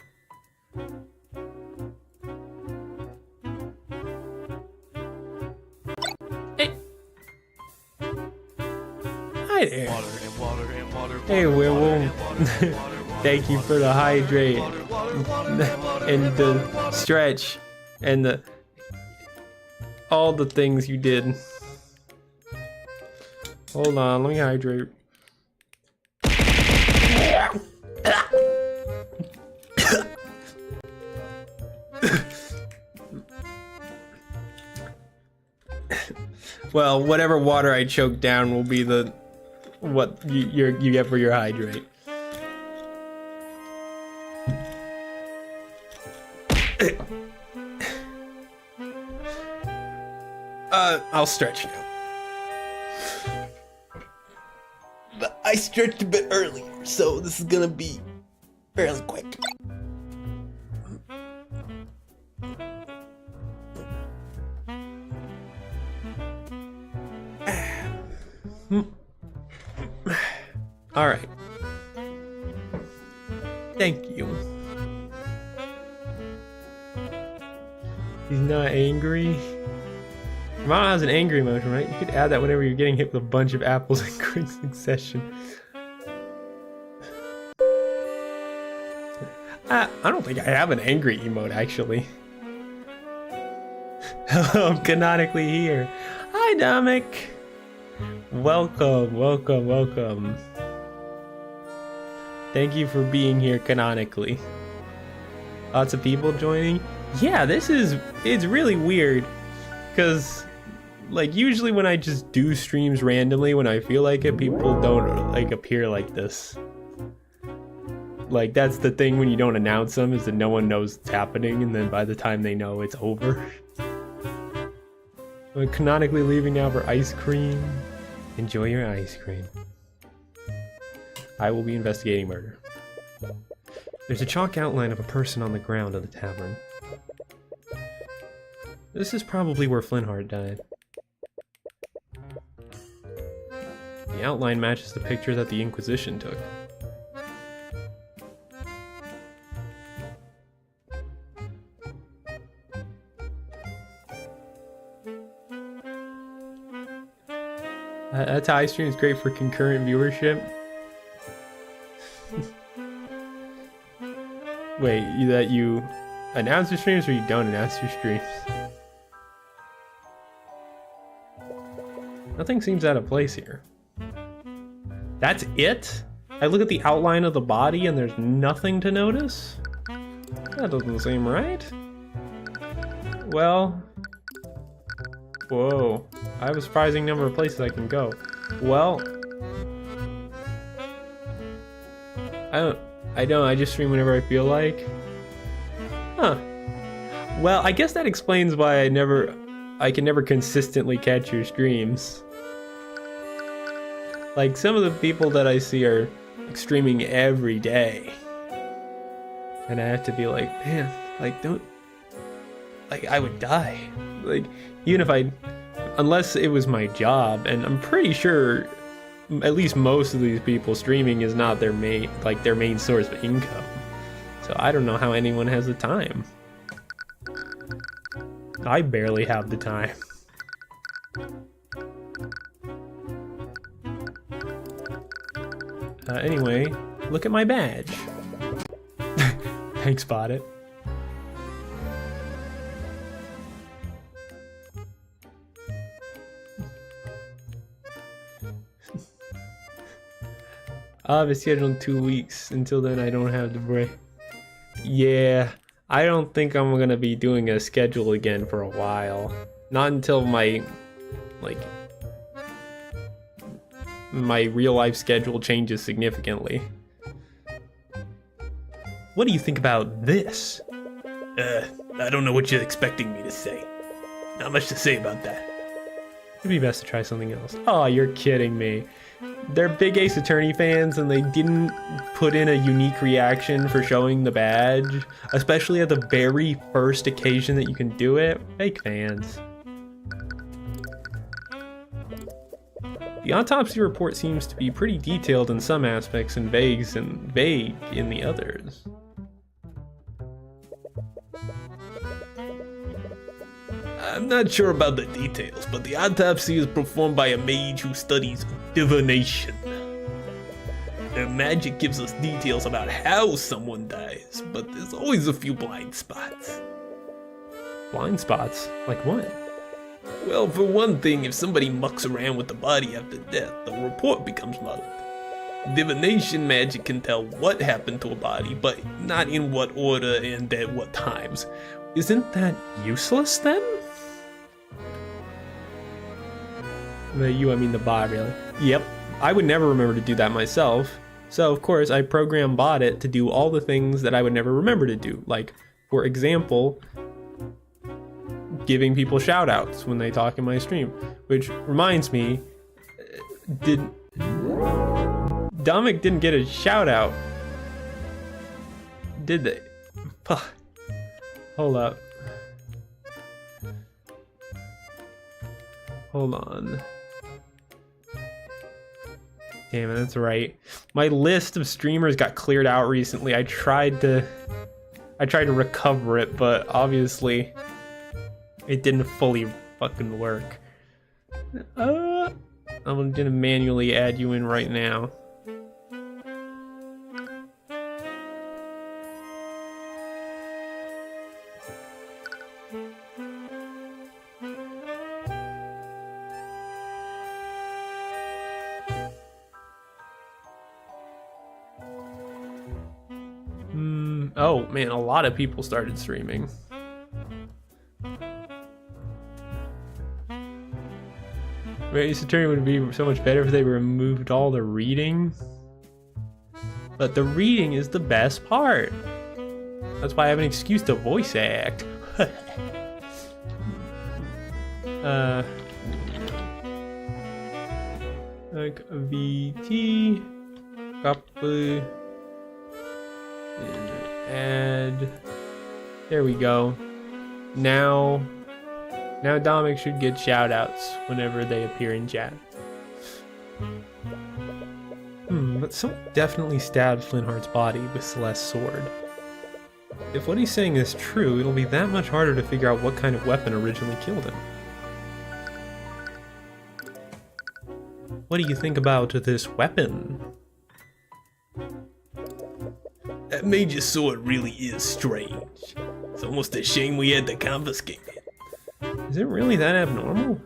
Hey! Hi there! Hey, werewolf. Thank you for the hydrate and the stretch and all the things you did. Hold on, let me hydrate. Well, whatever water I choke down will be the what you get for your hydrate. I'll stretch now. But I stretched a bit earlier, so this is gonna be fairly quick. All right. Thank you. He's not angry. Your mom has an angry emotion, right? You could add that whenever you're getting hit with a bunch of apples in quick succession. I don't think I have an angry emote, actually. Hello, I'm canonically here. Hi, Dominic. Welcome, welcome, welcome. Thank you for being here canonically. Lots of people joining. Yeah, it's really weird. Because, like, usually when I just do streams randomly when I feel like it, people don't, like, appear like this. Like, that's the thing when you don't announce them, is that no one knows it's happening, and then by the time they know, it's over. I'm canonically leaving now for ice cream. Enjoy your ice cream. I will be investigating murder. There's a chalk outline of a person on the ground of the tavern. This is probably where Flintheart died. The outline matches the picture that the Inquisition took. That's how iStream is great for concurrent viewership. Wait, that you announce your streams or you don't announce your streams? Nothing seems out of place here. That's it? I look at the outline of the body and there's nothing to notice? That doesn't seem right. Well... Whoa. I have a surprising number of places I can go. Well... I just stream whenever I feel like. Huh. Well, I guess that explains why I can never consistently catch your streams. Like, some of the people that I see are streaming every day. And I have to be like, man, like, don't... Like, I would die. Like, even if unless it was my job, and I'm pretty sure at least most of these people streaming is not their main source of income. So I don't know how anyone has the time. I barely have the time. Anyway, look at my badge. Thanks, Poppet. I'll have it scheduled in 2 weeks. Until then, I don't have the break. Yeah, I don't think I'm gonna be doing a schedule again for a while. Not until my real life schedule changes significantly. What do you think about this? I don't know what you're expecting me to say. Not much to say about that. It'd be best to try something else. Oh, you're kidding me. They're big Ace Attorney fans and they didn't put in a unique reaction for showing the badge, especially at the very first occasion that you can do it. Fake fans. The autopsy report seems to be pretty detailed in some aspects and vague in the others. I'm not sure about the details, but the autopsy is performed by a mage who studies divination. Their magic gives us details about how someone dies, but there's always a few blind spots. Blind spots? Like what? Well, for one thing, if somebody mucks around with the body after death, the report becomes muddled. Divination magic can tell what happened to a body, but not in what order and at what times. Isn't that useless then? By you, I mean the bot, really. Yep, I would never remember to do that myself. So, of course, I program Poppet to do all the things that I would never remember to do. Like, for example, giving people shout-outs when they talk in my stream. Which reminds me, Dominic didn't get a shout-out, did they? Hold up. Hold on. Damn it, that's right. My list of streamers got cleared out recently. I tried to recover it, but obviously it didn't fully fucking work. I'm gonna manually add you in right now. Oh man, a lot of people started streaming. Race Attorney would be so much better if they removed all the reading. But the reading is the best part. That's why I have an excuse to voice act. Like VT, copy, add. There we go. Now Dominic should get shoutouts whenever they appear in chat. But someone definitely stabbed Flintheart's body with Celeste's sword. If what he's saying is true, it'll be that much harder to figure out what kind of weapon originally killed him. What do you think about this weapon? That mage's sword really is strange. It's almost a shame we had to confiscate it. Is it really that abnormal?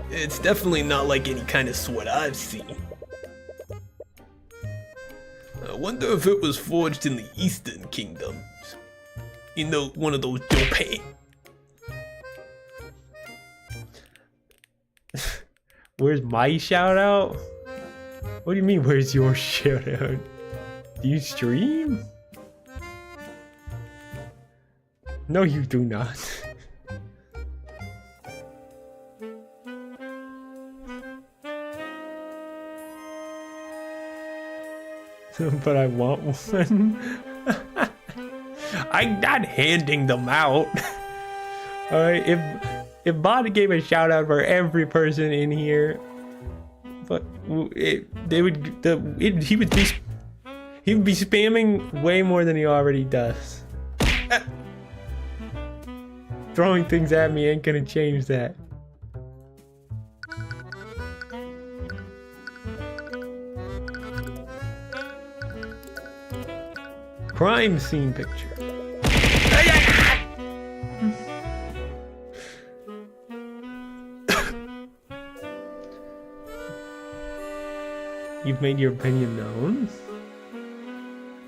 It's definitely not like any kind of sword I've seen. I wonder if it was forged in the Eastern Kingdoms. You know, one of those Japan. Where's my shout out? What do you mean, where's your shout out? Do you stream? No, you do not. But I want one. I'm not handing them out. Alright, if Bot gave a shout out for every person in here, but he would be spamming way more than he already does. Throwing things at me ain't gonna change that. Crime scene picture. You've made your opinion known.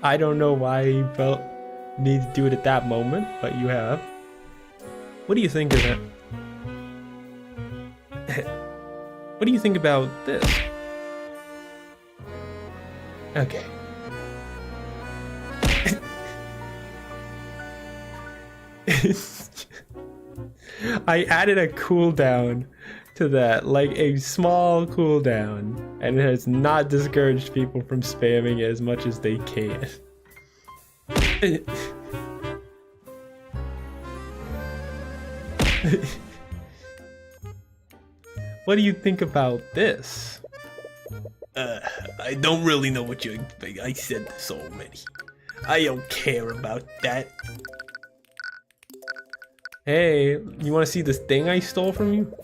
I don't know why you felt need to do it at that moment, but you have. What do you think of it? What do you think about this? Okay. I added a cooldown to that, like a small cooldown, and it has not discouraged people from spamming as much as they can. What do you think about this? I don't really know what you expect. I said this already. I don't care about that. Hey, you want to see this thing I stole from you?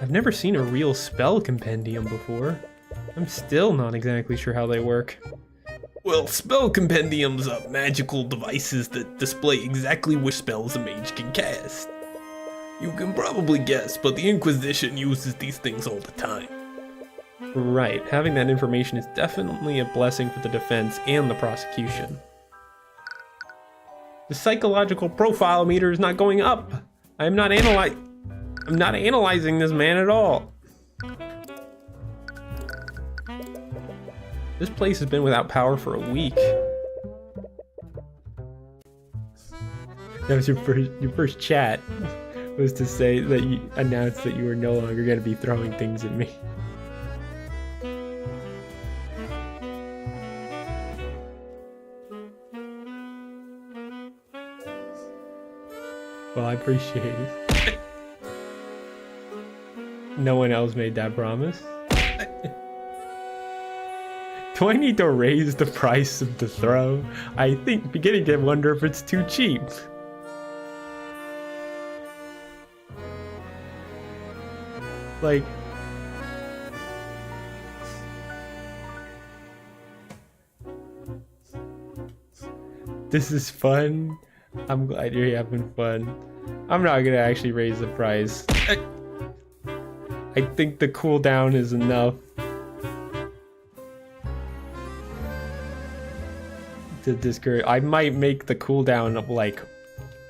I've never seen a real spell compendium before. I'm still not exactly sure how they work. Well, spell compendiums are magical devices that display exactly which spells a mage can cast. You can probably guess, but the Inquisition uses these things all the time. Right, having that information is definitely a blessing for the defense and the prosecution. The psychological profile meter is not going up. I am not analyzing. I'm not analyzing this man at all. This place has been without power for a week. That was your first chat, was to say that you announced that you were no longer going to be throwing things at me. Well, I appreciate it. No one else made that promise. Do I need to raise the price of the throw? I think beginning to wonder if it's too cheap. Like, this is fun. I'm glad you're having fun. I'm not gonna actually raise the price. I think the cooldown is enough to discourage. I might make the cooldown of like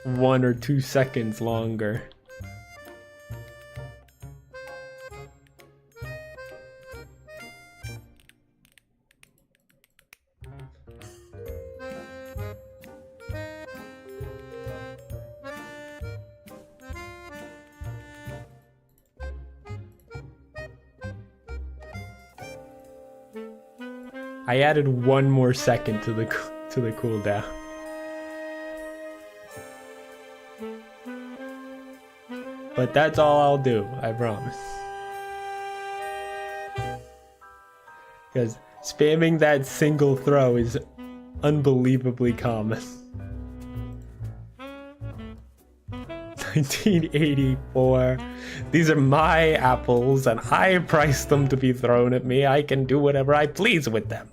1 or 2 seconds longer. I added 1 more second to the cooldown. But that's all I'll do, I promise. Because spamming that single throw is unbelievably common. 1984. These are my apples, and I priced them to be thrown at me. I can do whatever I please with them.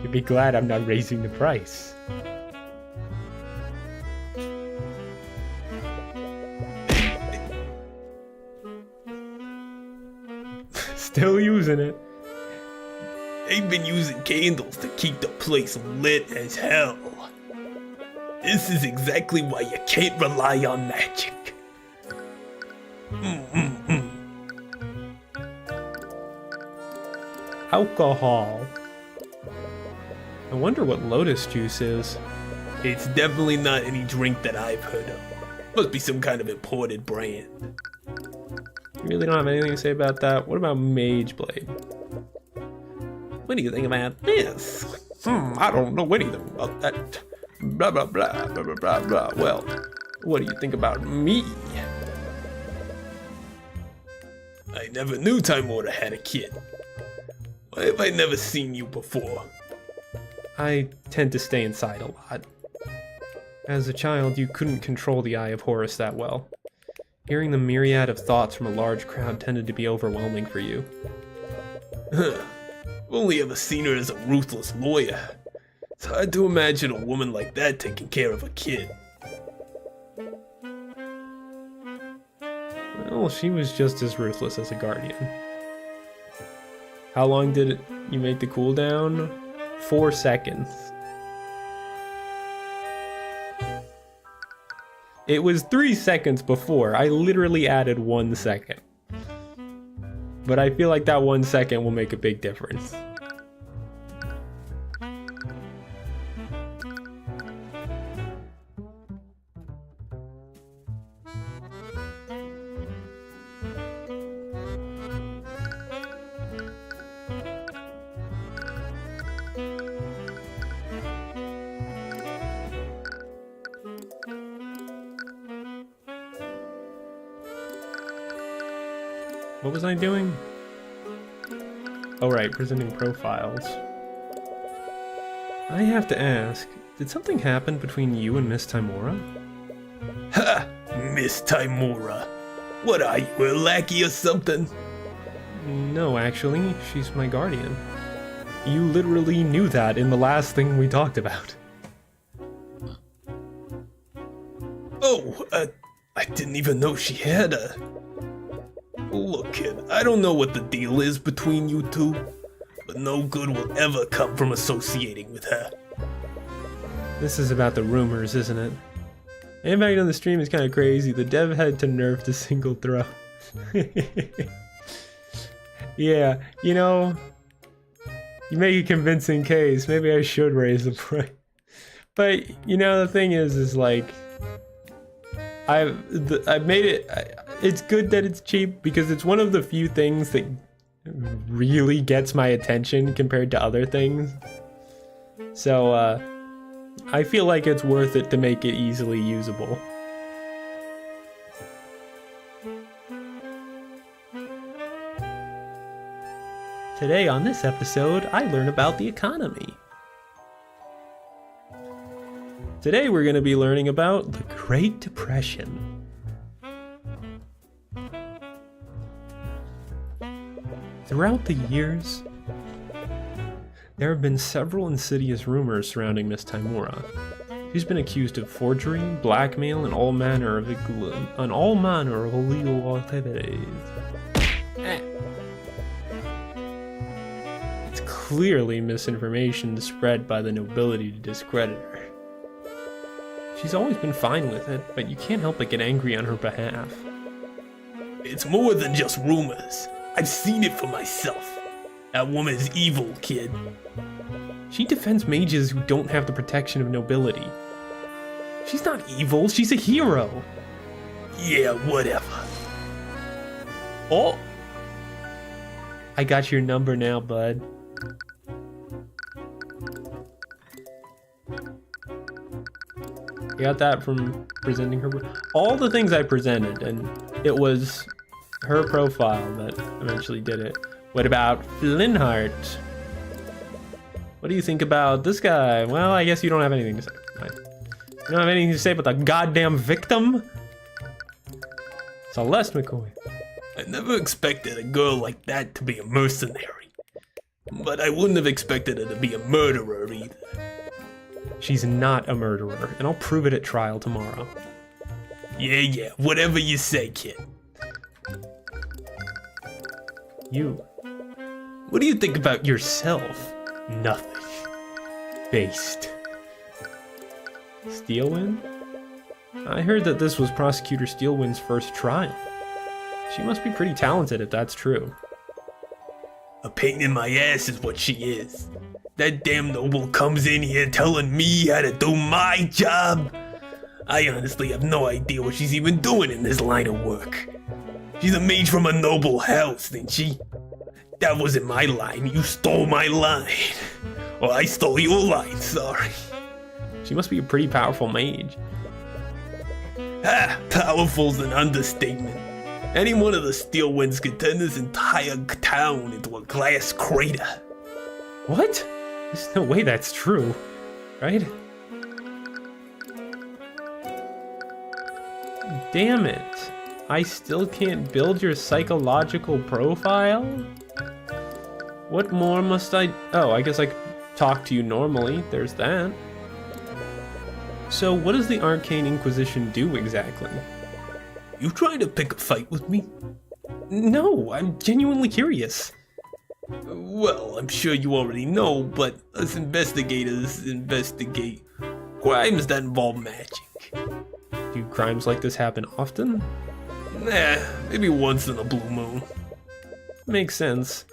You'd be glad I'm not raising the price. Still using it. They've been using candles to keep the place lit as hell. This is exactly why you can't rely on magic. Alcohol. I wonder what lotus juice is. It's definitely not any drink that I've heard of. Must be some kind of imported brand. You really don't have anything to say about that? What about Mage Blade? What do you think about this? I don't know anything about that. Blah, blah, blah, blah, blah, blah, blah. Well, what do you think about me? I never knew Timora had a kid. Why have I never seen you before? I tend to stay inside a lot. As a child, you couldn't control the Eye of Horus that well. Hearing the myriad of thoughts from a large crowd tended to be overwhelming for you. Huh. I've only ever seen her as a ruthless lawyer. It's hard to imagine a woman like that taking care of a kid. Well, she was just as ruthless as a guardian. How long did you make the cooldown? 4 seconds. It was 3 seconds before. I literally added 1 second. But I feel like that 1 second will make a big difference. What was I doing? Oh right, presenting profiles. I have to ask, did something happen between you and Miss Timora? Ha! Miss Timora. What are you, a lackey or something? No, actually, she's my guardian. You literally knew that in the last thing we talked about. Oh, I didn't even know she had a... Look, kid, I don't know what the deal is between you two, but no good will ever come from associating with her. This is about the rumors, isn't it? Impact on the stream is kind of crazy. The dev had to nerf the single throw. Yeah, you know, you make a convincing case. Maybe I should raise the price. But, you know, the thing is like, I've made it, it's good that it's cheap because it's one of the few things that really gets my attention compared to other things. So, I feel like it's worth it to make it easily usable. Today on this episode, I learn about the economy. Today we're going to be learning about the Great Depression. Throughout the years, there have been several insidious rumors surrounding Miss Taimura. She's been accused of forgery, blackmail, and all manner of illegal activities. It's clearly misinformation spread by the nobility to discredit her. She's always been fine with it, but you can't help but get angry on her behalf. It's more than just rumors. I've seen it for myself. That woman's evil, kid. She defends mages who don't have the protection of nobility. She's not evil, she's a hero. Yeah, whatever. Oh! I got your number now, bud. I got that from presenting her. All the things I presented, and it was her profile that eventually did it. What about Flintheart? What do you think about this guy? Well, I guess you don't have anything to say. Right. You don't have anything to say about the goddamn victim? Celeste McCoy. I never expected a girl like that to be a mercenary. But I wouldn't have expected her to be a murderer either. She's not a murderer, and I'll prove it at trial tomorrow. Yeah, whatever you say, kid. You. What do you think about yourself? Nothing. Based. Steelwind? I heard that this was Prosecutor Steelwind's first trial. She must be pretty talented if that's true. A pain in my ass is what she is. That damn noble comes in here telling me how to do my job. I honestly have no idea what she's even doing in this line of work. She's a mage from a noble house, ain't she? That wasn't my line, you stole my line. Or I stole your line, sorry. She must be a pretty powerful mage. Powerful's an understatement. Any one of the Steelwinds could turn this entire town into a glass crater. What? There's no way that's true, right? Damn it. I still can't build your psychological profile? What more must I... Oh, I guess I could talk to you normally. There's that. So what does the Arcane Inquisition do exactly? You trying to pick a fight with me? No, I'm genuinely curious. Well, I'm sure you already know, but us investigators investigate crimes that involve magic. Do crimes like this happen often? Nah, maybe once in a blue moon. Makes sense.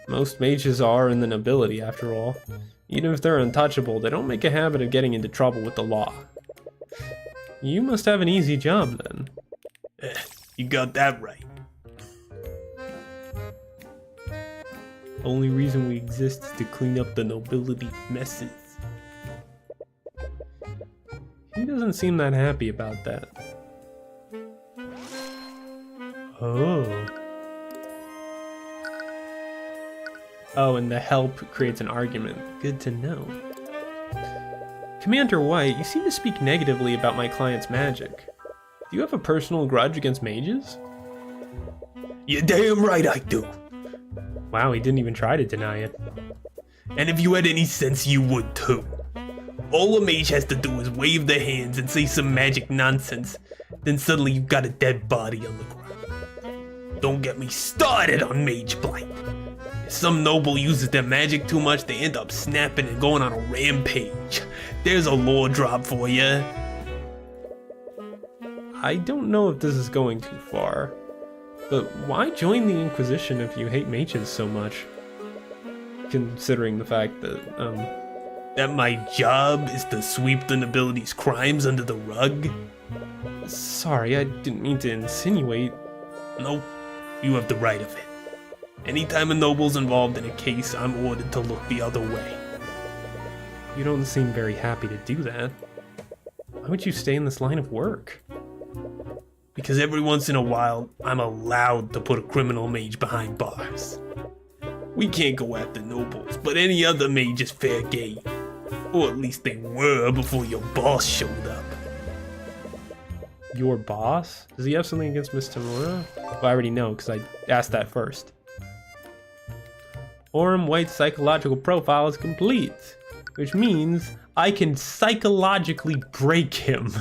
Most mages are in the nobility, after all. Even if they're untouchable, they don't make a habit of getting into trouble with the law. You must have an easy job, then. You got that right. Only reason we exist is to clean up the nobility messes. He doesn't seem that happy about that. Oh. Oh, and the help creates an argument. Good to know. Commander White, you seem to speak negatively about my client's magic. Do you have a personal grudge against mages? You're damn right I do. Wow, he didn't even try to deny it. And if you had any sense, you would too. All a mage has to do is wave their hands and say some magic nonsense, then suddenly you've got a dead body on the ground. Don't get me started on mage blight. If some noble uses their magic too much, they end up snapping and going on a rampage. There's a lore drop for ya. I don't know if this is going too far, but why join the Inquisition if you hate mages so much? Considering the fact that my job is to sweep the nobility's crimes under the rug? Sorry, I didn't mean to insinuate. Nope, you have the right of it. Anytime a noble's involved in a case, I'm ordered to look the other way. You don't seem very happy to do that. Why would you stay in this line of work? Because every once in a while, I'm allowed to put a criminal mage behind bars. We can't go after nobles, but any other mage is fair game. Or at least they were before your boss showed up. Your boss? Does he have something against Miss Tamura? Well, I already know, because I asked that first. Orem White's psychological profile is complete, which means I can psychologically break him.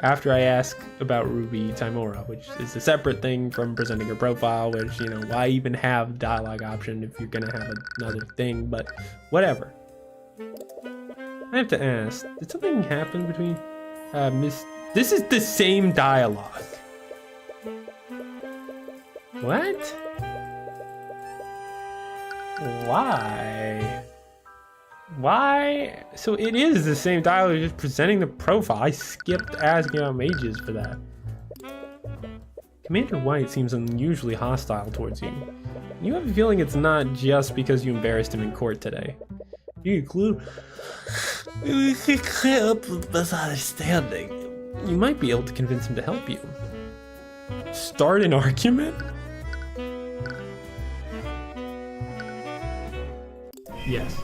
After I ask about Ruby Timora, which is a separate thing from presenting her profile, which, you know, why even have dialogue option if you're gonna have another thing, but whatever. I have to ask, did something happen between Miss... This is the same dialogue. What? Why? Why? So it is the same dialogue, just presenting the profile. I skipped asking about mages for that. Commander White seems unusually hostile towards you. You have a feeling it's not just because you embarrassed him in court today. You clue? We could clear up the misunderstanding. You might be able to convince him to help you. Start an argument? Yes.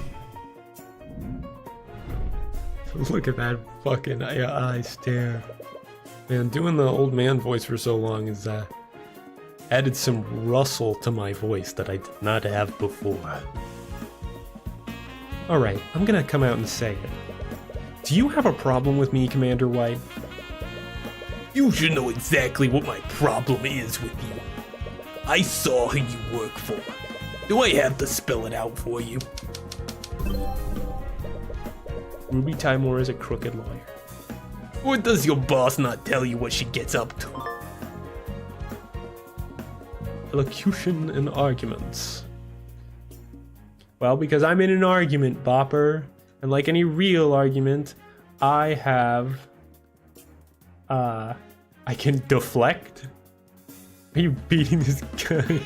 Look at that fucking eye stare. Man, doing the old man voice for so long has added some rustle to my voice that I did not have before. Alright, I'm gonna come out and say it. Do you have a problem with me, Commander White? You should know exactly what my problem is with you. I saw who you work for. Do I have to spell it out for you? Ruby Timora is a crooked lawyer. Or does your boss not tell you what she gets up to? Elocution and arguments. Well, because I'm in an argument, Bopper, and like any real argument, I have... I can deflect? Are you beating this guy?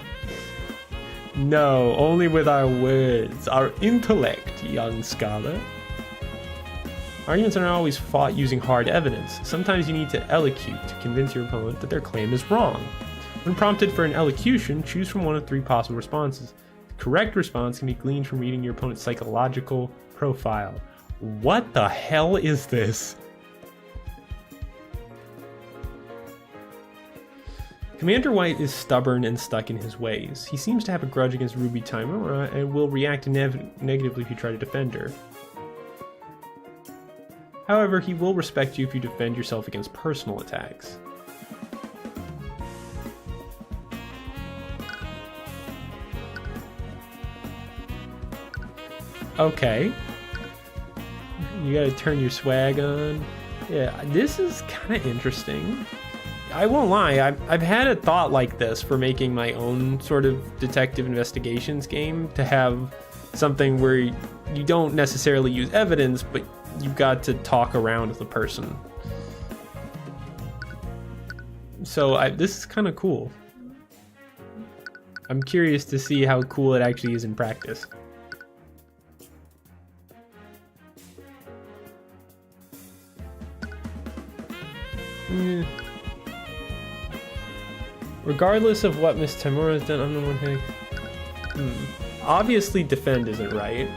No, only with our words, our intellect, young scholar. Arguments are not always fought using hard evidence. Sometimes you need to elocute to convince your opponent that their claim is wrong. When prompted for an elocution, choose from one of 3 possible responses. The correct response can be gleaned from reading your opponent's psychological profile. What the hell is this? Commander White is stubborn and stuck in his ways. He seems to have a grudge against Ruby Timora and will react negatively if you try to defend her. However, he will respect you if you defend yourself against personal attacks. Okay. You gotta turn your swag on. Yeah, this is kind of interesting. I won't lie, I've had a thought like this for making my own sort of detective investigations game, to have something where you don't necessarily use evidence, but you've got to talk around with the person. So this is kind of cool. I'm curious to see how cool it actually is in practice. Regardless of what Miss Timura has done, I'm the one hitting. Obviously defend isn't right.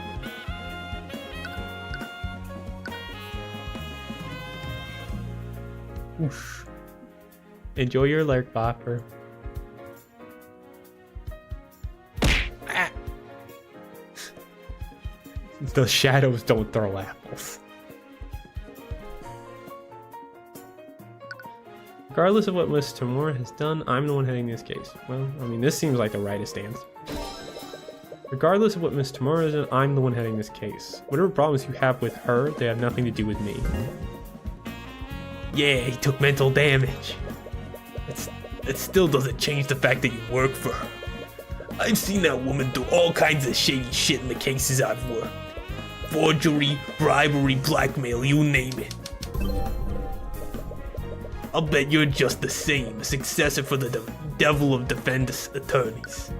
Oof. Enjoy your lurk, Bopper. Ah. The shadows don't throw apples. Regardless of what Miss Timura has done, I'm the one heading this case. Well, I mean, this seems like the rightest stance. Regardless of what Miss Timura has done, I'm the one heading this case. Whatever problems you have with her, they have nothing to do with me. Yeah, he took mental damage. It still doesn't change the fact that you work for her. I've seen that woman do all kinds of shady shit in the cases I've worked. Forgery, bribery, blackmail, you name it. I'll bet you're just the same, a successor for the devil of defense attorneys.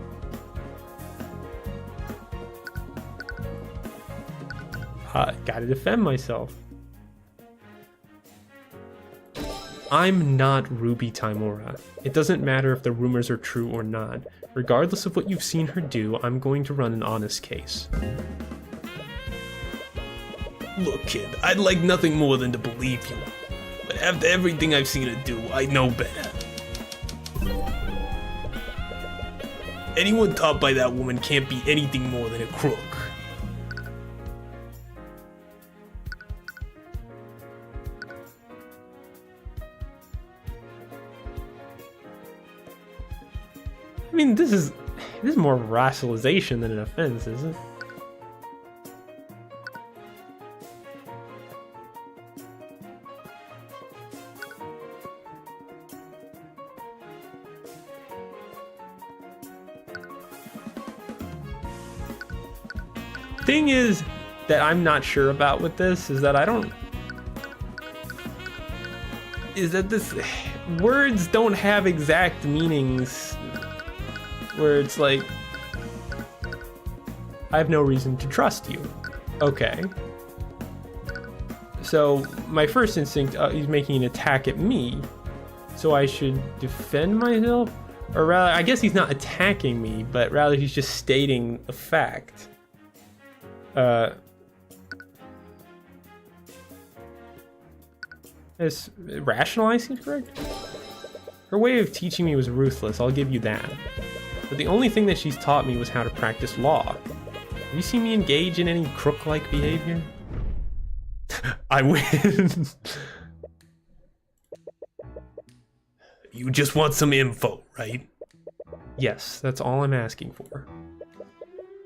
Gotta defend myself. I'm not Ruby Taimura. It doesn't matter if the rumors are true or not. Regardless of what you've seen her do, I'm going to run an honest case. Look, kid, I'd like nothing more than to believe you. But after everything I've seen her do, I know better. Anyone taught by that woman can't be anything more than a crook. I mean, this is more rationalization than an offense, isn't it? Thing is that I'm not sure about with this is that this words don't have exact meanings where it's like, I have no reason to trust you. Okay. So my first instinct, he's making an attack at me. So I should defend myself? Or rather, I guess he's not attacking me, but rather he's just stating a fact. Is rationalizing correct? Her way of teaching me was ruthless, I'll give you that. But the only thing that she's taught me was how to practice law. Have you seen me engage in any crook-like behavior? I win. You just want some info, right? Yes, that's all I'm asking for.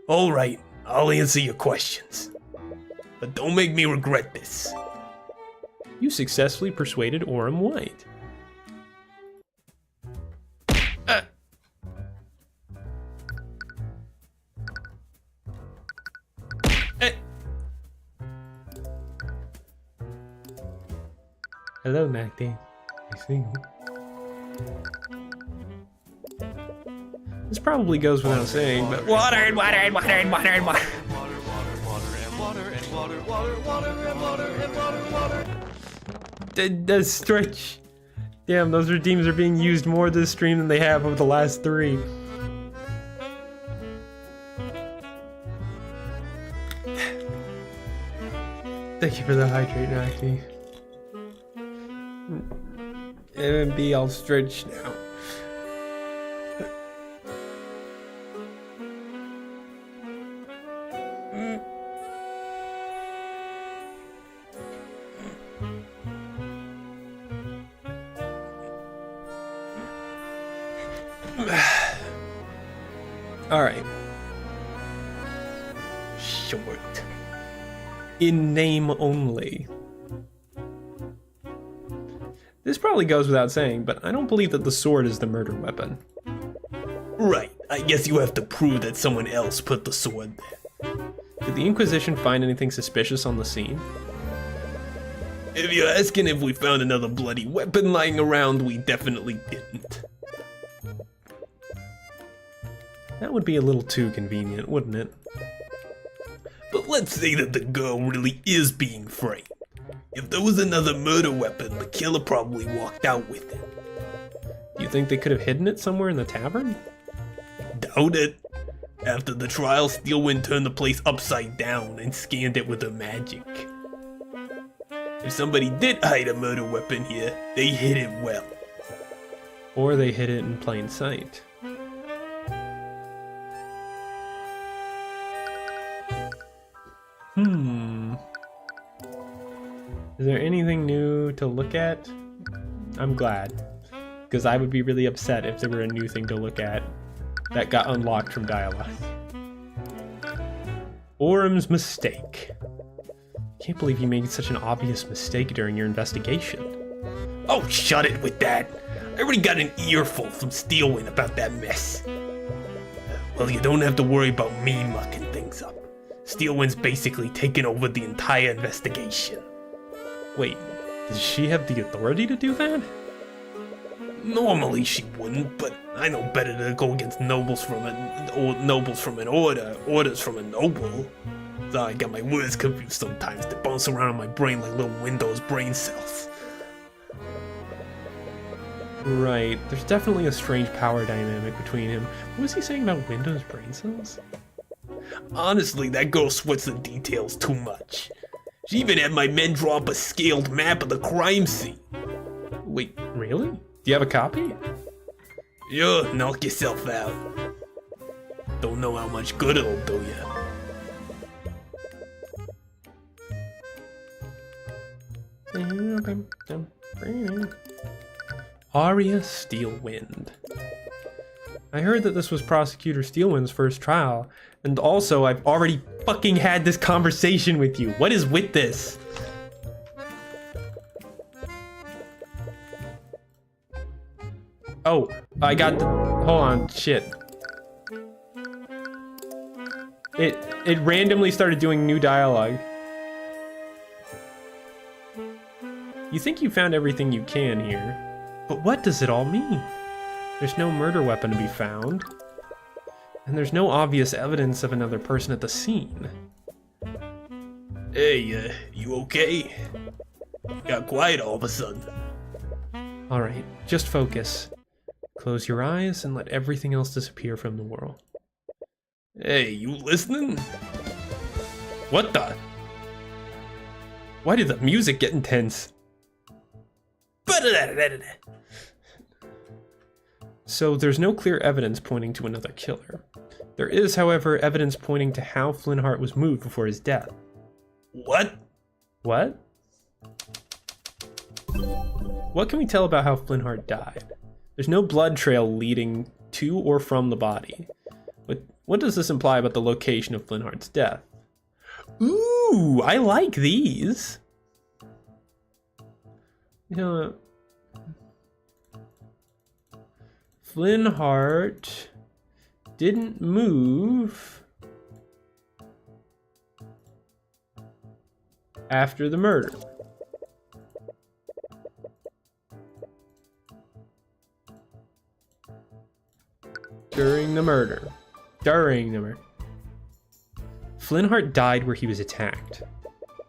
All right, I'll answer your questions. But don't make me regret this. You successfully persuaded Orem White. Hello, Macdy. I see you. This probably goes without saying, but water and water and water and water and water. The stretch. Damn, those redeems are being used more this stream than they have over the last 3. Thank you for the hydrate, Macdy. MB, I'll stretch now. All right. Short. In name only. This probably goes without saying, but I don't believe that the sword is the murder weapon. Right, I guess you have to prove that someone else put the sword there. Did the Inquisition find anything suspicious on the scene? If you're asking if we found another bloody weapon lying around, we definitely didn't. That would be a little too convenient, wouldn't it? But let's say that the girl really is being framed. If there was another murder weapon, the killer probably walked out with it. Do you think they could have hidden it somewhere in the tavern? Doubt it. After the trial, Steelwind turned the place upside down and scanned it with her magic. If somebody did hide a murder weapon here, they hid it well. Or they hid it in plain sight. Is there anything new to look at? I'm glad, because I would be really upset if there were a new thing to look at that got unlocked from dialogue. Orem's mistake. Can't believe you made such an obvious mistake during your investigation. Oh, shut it with that. I already got an earful from Steelwind about that mess. Well, you don't have to worry about me mucking things up. Steelwind's basically taken over the entire investigation. Wait, does she have the authority to do that? Normally she wouldn't, but I know better to go against nobles from an order, orders from a noble. So I got my words confused sometimes. They bounce around in my brain like little Windows brain cells. Right, there's definitely a strange power dynamic between him. What was he saying about Windows brain cells? Honestly, that girl sweats the details too much. She even had my men draw up a scaled map of the crime scene. Wait, really? Do you have a copy? Yeah, knock yourself out. Don't know how much good it'll do ya. Arya Steelwind. I heard that this was Prosecutor Steelwind's first trial, and also I've already fucking had this conversation with you. What is with this? Oh, I got the... Hold on, shit. It randomly started doing new dialogue. You think you found everything you can here, but what does it all mean? There's no murder weapon to be found, and there's no obvious evidence of another person at the scene. Hey, you okay? Got quiet all of a sudden. Alright, just focus. Close your eyes and let everything else disappear from the world. Hey, you listening? What the? Why did the music get intense? So there's no clear evidence pointing to another killer. There is, however, evidence pointing to how Flintheart was moved before his death. What? What? What can we tell about how Flintheart died? There's no blood trail leading to or from the body. What does this imply about the location of Flintheart's death? Ooh, I like these. You know, Flintheart didn't move after the murder. During the murder. Flintheart died where he was attacked.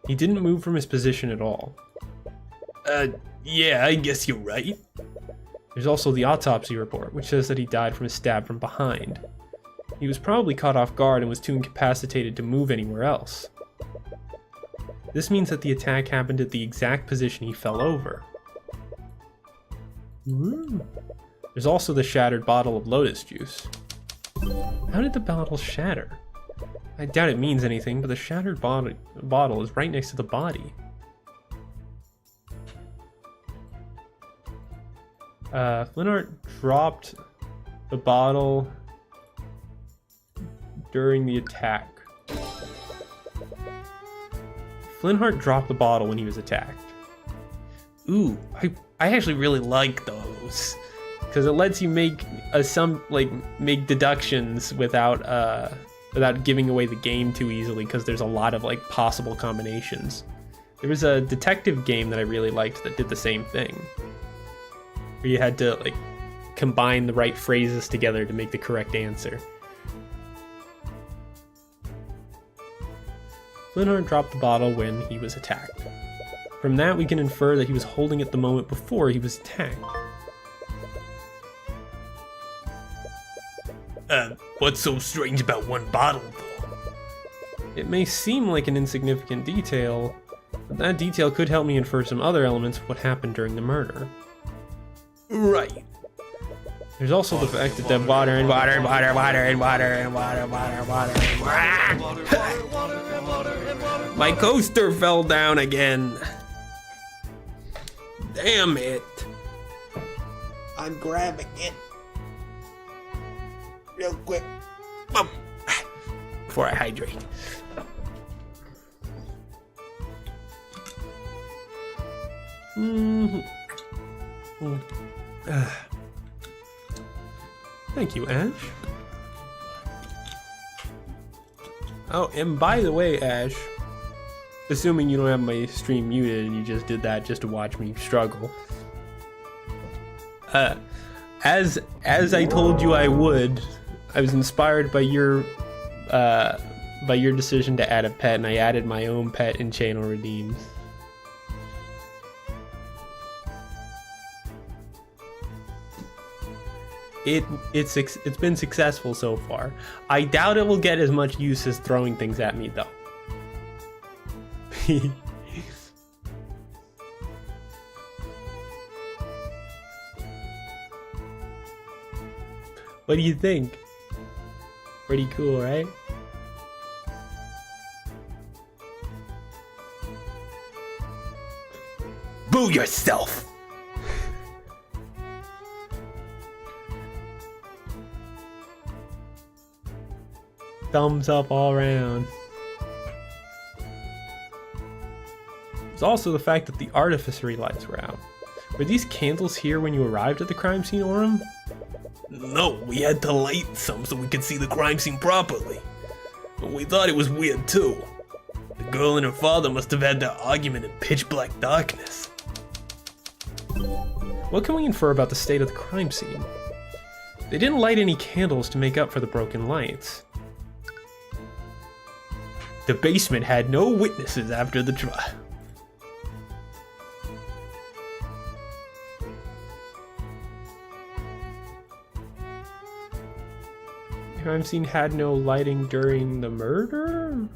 He didn't move from his position at all. Yeah, I guess you're right. There's also the autopsy report, which says that he died from a stab from behind. He was probably caught off guard and was too incapacitated to move anywhere else. This means that the attack happened at the exact position he fell over. Ooh. There's also the shattered bottle of lotus juice. How did the bottle shatter? I doubt it means anything, but the shattered bottle is right next to the body. Flintheart dropped the bottle during the attack. Flintheart dropped the bottle when he was attacked. Ooh, I actually really like those, because it lets you make make deductions without giving away the game too easily, because there's a lot of like possible combinations. There was a detective game that I really liked that did the same thing, where you had to like combine the right phrases together to make the correct answer. Flintheart dropped the bottle when he was attacked. From that, we can infer that he was holding it the moment before he was attacked. What's so strange about one bottle, though? It may seem like an insignificant detail, but that detail could help me infer some other elements of what happened during the murder. Right. There's also the fact that the water and water and water, water and water and water, water, water, and water. My coaster fell down again. Damn it. I'm grabbing it. Real quick. Before I hydrate. Thank you, Ash. Oh, and by the way, Ash, assuming you don't have my stream muted and you just did that just to watch me struggle, as I told you I would, I was inspired by your decision to add a pet, and I added my own pet in Channel Redeems. It's been successful so far. I doubt it will get as much use as throwing things at me, though. What do you think? Pretty cool, right? Boo yourself! Thumbs up all around. There's also the fact that the artificery lights were out. Were these candles here when you arrived at the crime scene, Orem? No, we had to light some so we could see the crime scene properly. But we thought it was weird too. The girl and her father must have had their argument in pitch black darkness. What can we infer about the state of the crime scene? They didn't light any candles to make up for the broken lights. The basement had no witnesses after the trial. The crime scene had no lighting during the murder?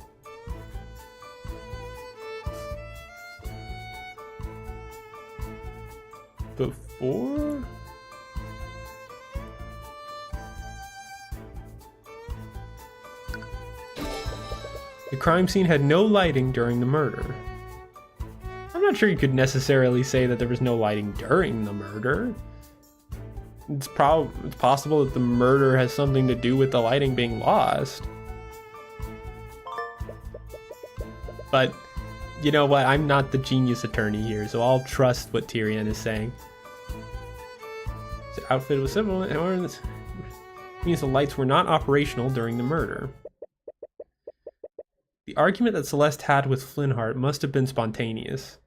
Before? The crime scene had no lighting during the murder. I'm not sure you could necessarily say that there was no lighting during the murder. It's possible that the murder has something to do with the lighting being lost. But, you know what, I'm not the genius attorney here, so I'll trust what Tyrion is saying. The outfit was similar, and means the lights were not operational during the murder. The argument that Celeste had with Flintheart must have been spontaneous.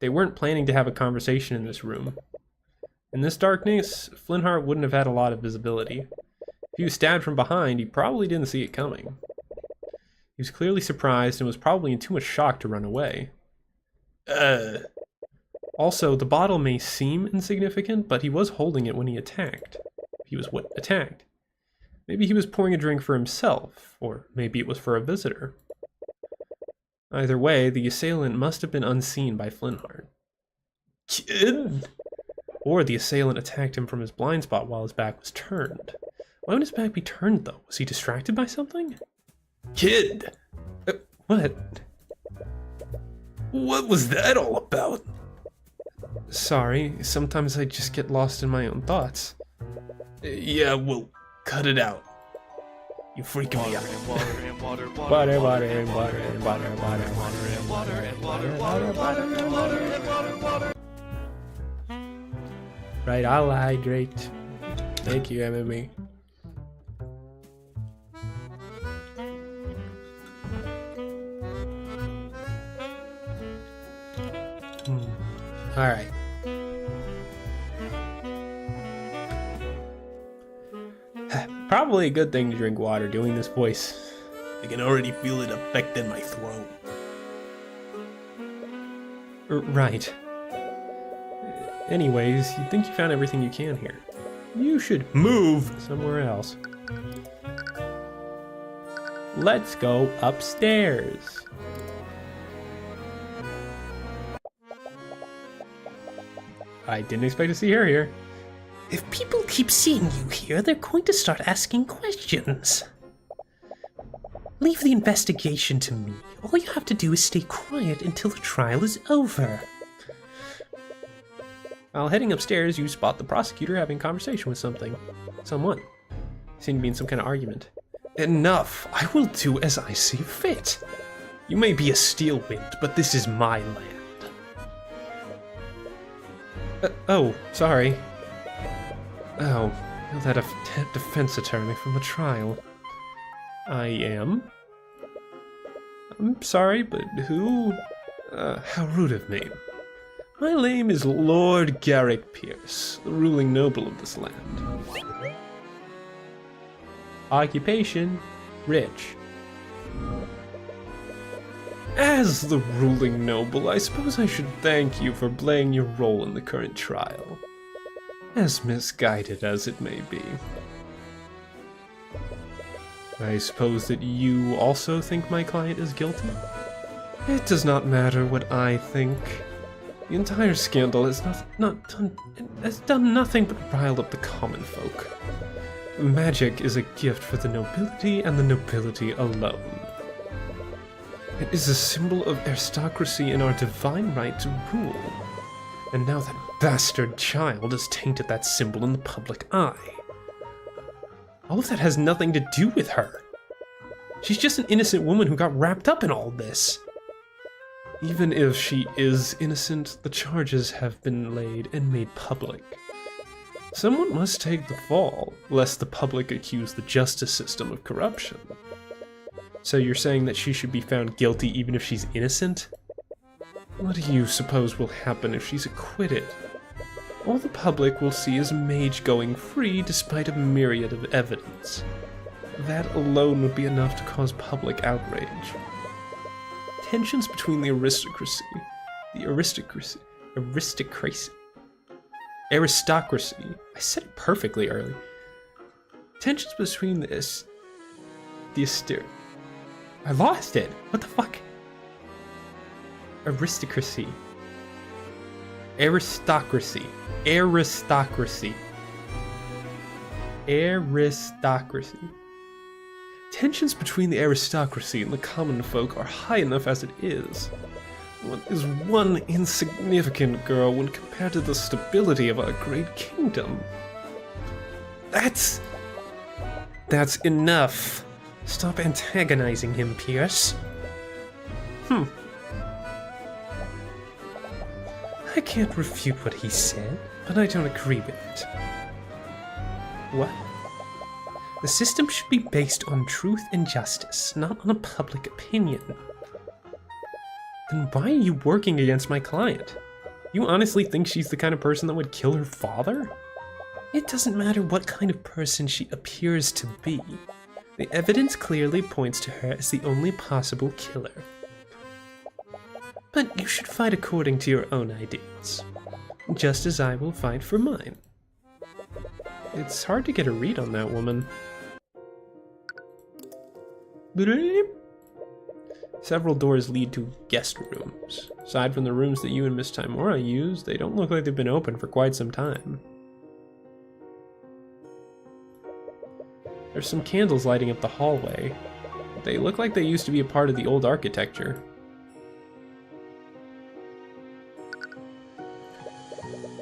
They weren't planning to have a conversation in this room. In this darkness, Flintheart wouldn't have had a lot of visibility. If he was stabbed from behind, he probably didn't see it coming. He was clearly surprised and was probably in too much shock to run away. Also, the bottle may seem insignificant, but he was holding it when he attacked. He was what attacked. Maybe he was pouring a drink for himself, or maybe it was for a visitor. Either way, the assailant must have been unseen by Flintheart. Kid? Or the assailant attacked him from his blind spot while his back was turned. Why would his back be turned, though? Was he distracted by something? Kid! What? What was that all about? Sorry, sometimes I just get lost in my own thoughts. Yeah, well, cut it out. You're freaking me out. Right, I'll hydrate. Thank you, MMA. Alright. Probably a good thing to drink water doing this voice. I can already feel it affecting my throat. Right. Anyways, you think you found everything you can here. You should move somewhere else. Let's go upstairs. I didn't expect to see her here. If people keep seeing you here, they're going to start asking questions. Leave the investigation to me. All you have to do is stay quiet until the trial is over. While heading upstairs, you spot the prosecutor having a conversation with someone. Seem to be in some kind of argument. Enough! I will do as I see fit. You may be a steel wind, but this is my land. Oh, sorry. Oh, you're that defense attorney from the trial. I am. I'm sorry, but who? How rude of me. My name is Lord Garrick Pierce, the ruling noble of this land. Occupation, rich. As the ruling noble, I suppose I should thank you for playing your role in the current trial, as misguided as it may be. I suppose that you also think my client is guilty? It does not matter what I think. The entire scandal has done nothing but rile up the common folk. Magic is a gift for the nobility and the nobility alone. It is a symbol of aristocracy and our divine right to rule. And now that bastard child has tainted that symbol in the public eye. All of that has nothing to do with her. She's just an innocent woman who got wrapped up in all this. Even if she is innocent, the charges have been laid and made public. Someone must take the fall, lest the public accuse the justice system of corruption. So you're saying that she should be found guilty even if she's innocent? What do you suppose will happen if she's acquitted? All the public will see is a mage going free despite a myriad of evidence. That alone would be enough to cause public outrage. Tensions between the aristocracy, I said it perfectly early. tensions between I lost it. What the fuck? Aristocracy. Aristocracy. Tensions between the aristocracy and the common folk are high enough as it is. What is one insignificant girl when compared to the stability of our great kingdom? That's enough. Stop antagonizing him, Pierce. I can't refute what he said, but I don't agree with it. What? The system should be based on truth and justice, not on a public opinion. Then why are you working against my client? You honestly think she's the kind of person that would kill her father? It doesn't matter what kind of person she appears to be. The evidence clearly points to her as the only possible killer. But you should fight according to your own ideals, just as I will fight for mine. It's hard to get a read on that woman. Several doors lead to guest rooms. Aside from the rooms that you and Miss Timora use, they don't look like they've been open for quite some time. There's some candles lighting up the hallway. They look like they used to be a part of the old architecture.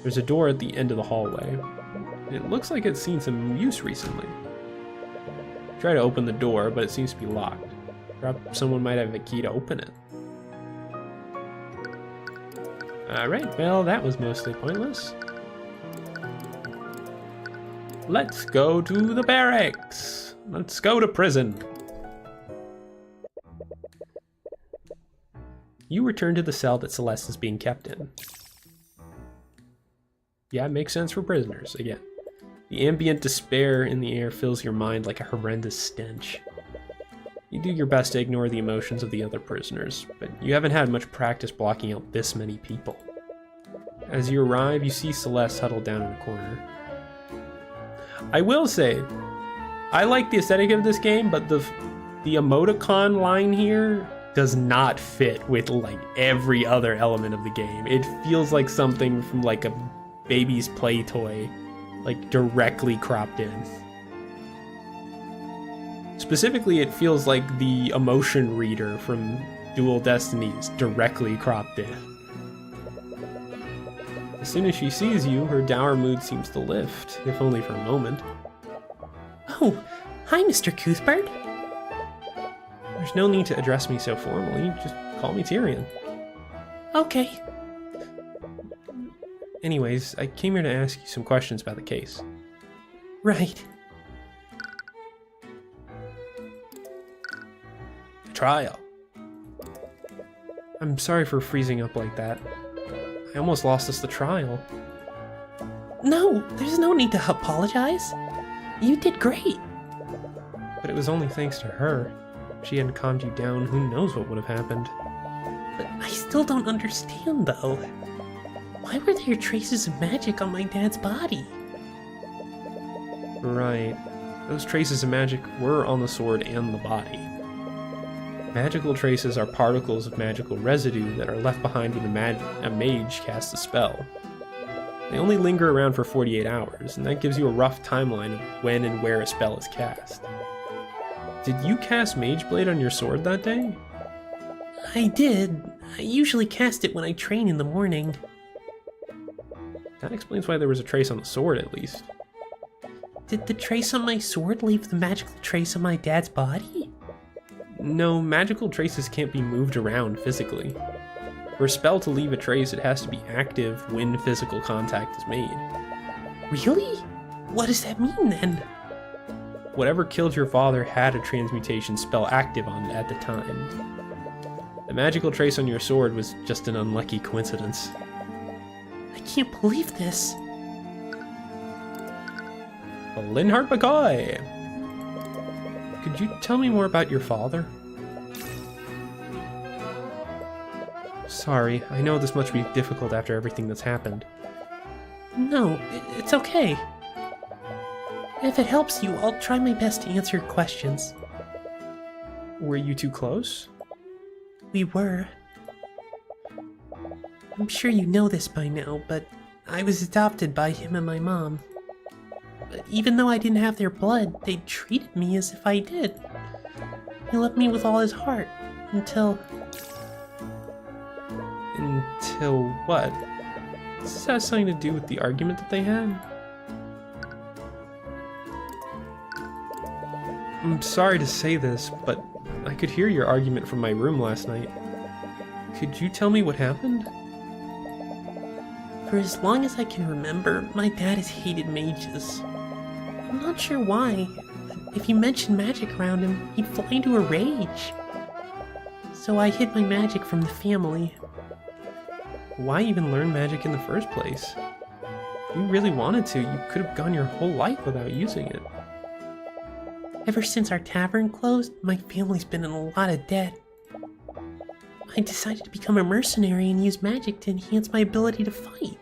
There's a door at the end of the hallway. It looks like it's seen some use recently. Try to open the door, but it seems to be locked. Perhaps someone might have a key to open it. Alright, well, that was mostly pointless. Let's go to the barracks! Let's go to prison! You return to the cell that Celeste is being kept in. Yeah, it makes sense for prisoners, again. The ambient despair in the air fills your mind like a horrendous stench. You do your best to ignore the emotions of the other prisoners, but you haven't had much practice blocking out this many people. As you arrive, you see Celeste huddled down in a corner. I will say, I like the aesthetic of this game, but the emoticon line here does not fit with like every other element of the game. It feels like something from like a baby's play toy, like directly cropped in. Specifically, it feels like the emotion reader from Dual Destinies directly cropped in. As soon as she sees you, her dour mood seems to lift, if only for a moment. Oh, hi, Mr. Cuthbert. There's no need to address me so formally, just call me Tyrion. Okay. Anyways, I came here to ask you some questions about the case. Right. Trial. I'm sorry for freezing up like that. I almost lost us the trial. No, there's no need to apologize. You did great. But it was only thanks to her. If she hadn't calmed you down, who knows what would have happened. But I still don't understand, though. Why were there traces of magic on my dad's body? Right. Those traces of magic were on the sword and the body. Magical traces are particles of magical residue that are left behind when a mage casts a spell. They only linger around for 48 hours, and that gives you a rough timeline of when and where a spell is cast. Did you cast Mage Blade on your sword that day? I did. I usually cast it when I train in the morning. That explains why there was a trace on the sword, at least. Did the trace on my sword leave the magical trace on my dad's body? No, magical traces can't be moved around physically. For a spell to leave a trace, it has to be active when physical contact is made. Really? What does that mean then? Whatever killed your father had a transmutation spell active on it at the time. The magical trace on your sword was just an unlucky coincidence. I can't believe this. Linhart McCoy! Could you tell me more about your father? Sorry, I know this must be difficult after everything that's happened. No, it's okay. If it helps you, I'll try my best to answer your questions. Were you too close? We were. I'm sure you know this by now, but I was adopted by him and my mom. But even though I didn't have their blood, they treated me as if I did. He loved me with all his heart, until... Until what? Does this have something to do with the argument that they had? I'm sorry to say this, but I could hear your argument from my room last night. Could you tell me what happened? For as long as I can remember, my dad has hated mages. I'm not sure why, but if you mention magic around him, he'd fly into a rage. So I hid my magic from the family. Why even learn magic in the first place? If you really wanted to, you could have gone your whole life without using it. Ever since our tavern closed, my family's been in a lot of debt. I decided to become a mercenary and use magic to enhance my ability to fight.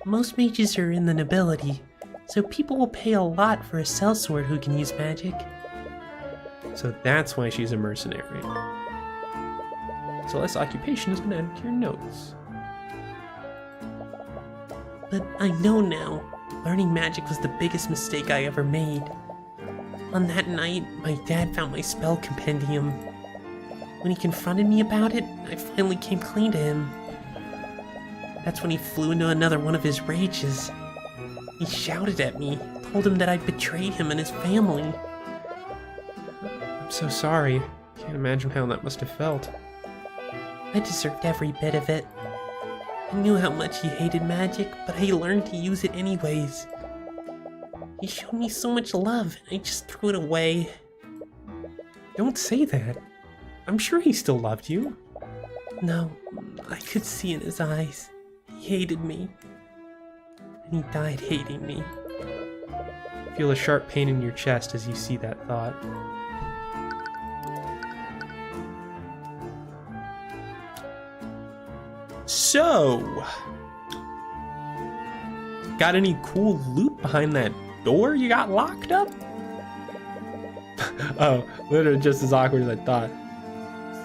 Most mages are in the nobility, so people will pay a lot for a sellsword who can use magic. So that's why she's a mercenary. Celeste's occupation has been added to your notes. But I know now, learning magic was the biggest mistake I ever made. On that night, my dad found my spell compendium. When he confronted me about it, I finally came clean to him. That's when he flew into another one of his rages. He shouted at me, told him that I'd betrayed him and his family. I'm so sorry. Can't imagine how that must have felt. I deserved every bit of it. I knew how much he hated magic, but I learned to use it anyways. He showed me so much love, and I just threw it away. Don't say that. I'm sure he still loved you. No, I could see in his eyes. He hated me. And he died hating me. Feel a sharp pain in your chest as you see that thought. So, got any cool loot behind that door you got locked up? Oh, literally just as awkward as I thought.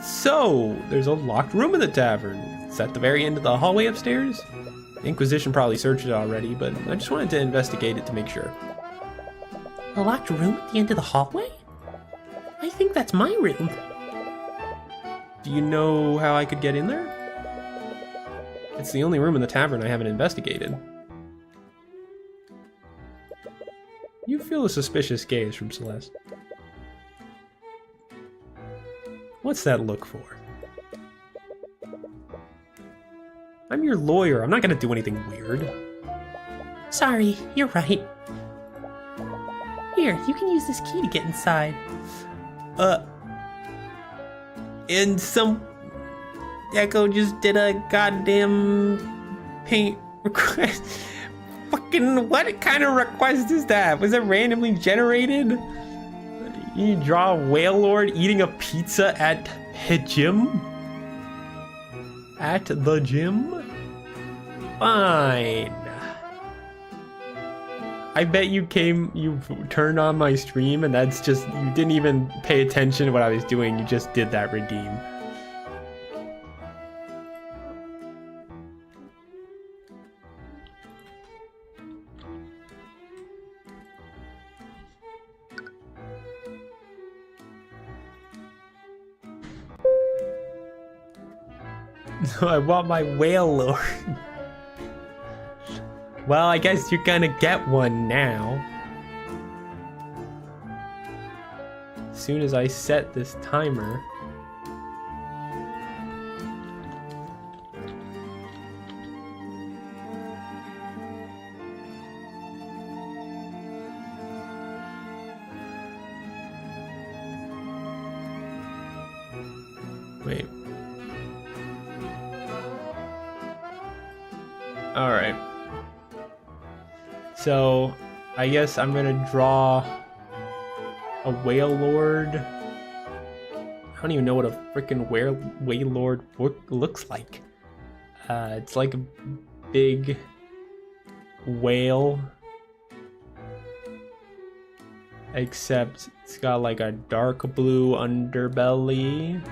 So, there's a locked room in the tavern. It's at the very end of the hallway upstairs. The Inquisition probably searched it already, but I just wanted to investigate it to make sure. A locked room at the end of the hallway? I think that's my room. Do you know how I could get in there? It's the only room in the tavern I haven't investigated. You feel a suspicious gaze from Celeste. What's that look for? I'm your lawyer. I'm not gonna do anything weird. Sorry, you're right. Here, you can use this key to get inside. And some Echo just did a goddamn paint request. Fucking what kind of request is that? Was it randomly generated? You draw a whale lord eating a pizza at a gym? At the gym? Fine. I bet you turned on my stream and that's just, you didn't even pay attention to what I was doing. You just did that redeem. So I want my whale lord. Well, I guess you're gonna get one now. As soon as I set this timer. Wait. All right. So, I guess I'm gonna draw a whale lord. I don't even know what a freaking whale lord looks like. It's like a big whale, except it's got like a dark blue underbelly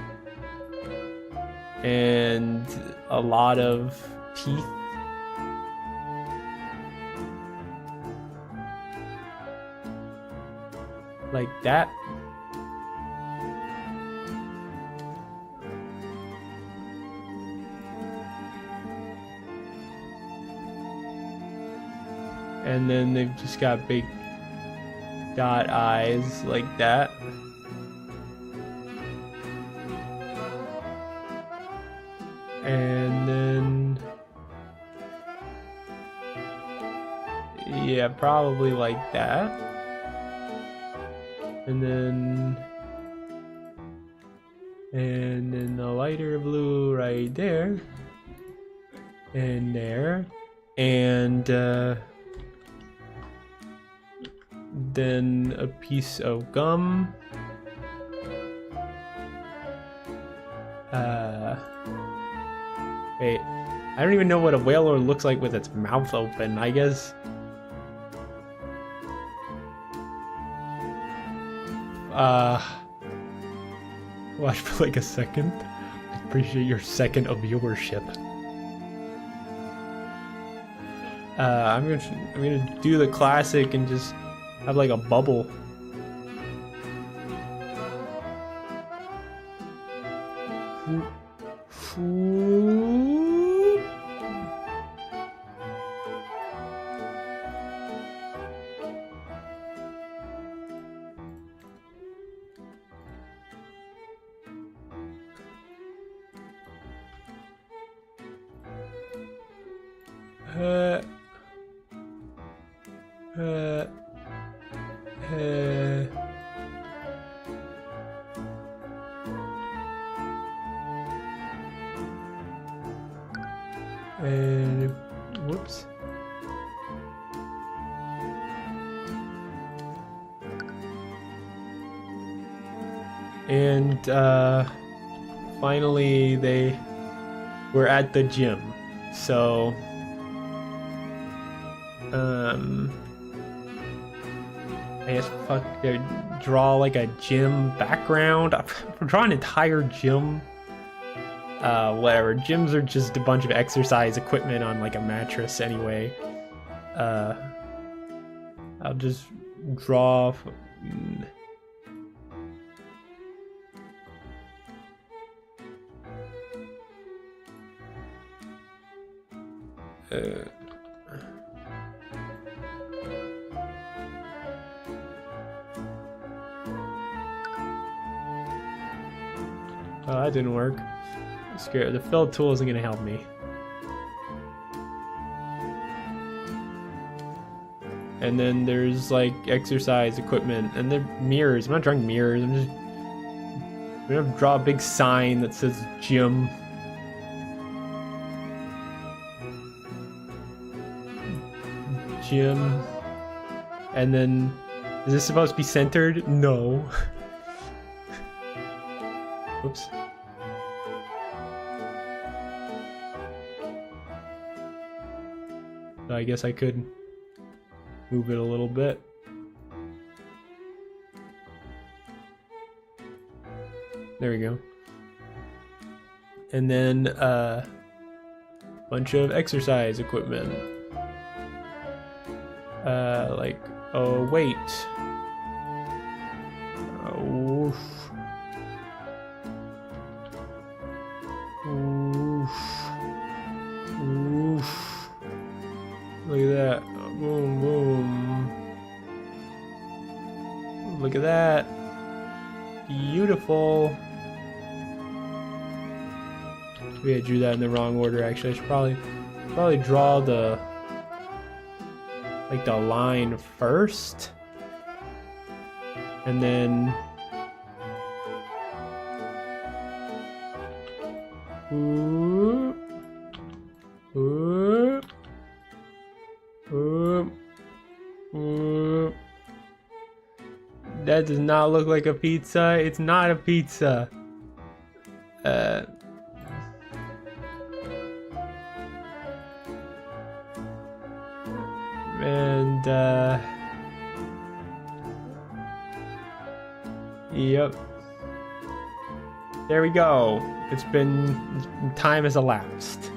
and a lot of teeth. Like that. And then they've just got big dot eyes like that. And then, yeah, probably like that. And then the lighter blue right there, and there, and then a piece of gum. Wait, I don't even know what a whale lord looks like with its mouth open. I guess. Watch for like a second. I appreciate your second of viewership. I'm gonna do the classic and just have like a bubble. And whoops. And finally they were at the gym. So I guess draw like a gym background. I'm drawing an entire gym. Whatever. Gyms are just a bunch of exercise equipment on like a mattress anyway. I'll just draw. Oh, that didn't work. I'm scared. The fill tool isn't gonna help me. And then there's like exercise equipment and the mirrors. I'm not drawing mirrors. I'm gonna draw a big sign that says gym. Gym. And then, is this supposed to be centered? No. Oops. So I guess I could move it a little bit. There we go. And then bunch of exercise equipment. Like, oh wait. Oof. Oof. Oof. Look at that. Boom, boom. Look at that. Beautiful. Maybe I drew that in the wrong order, actually. I should probably draw the line first. And then ooh, ooh, ooh, ooh. That does not look like a pizza. It's not a pizza. And yep. There we go. Time has elapsed.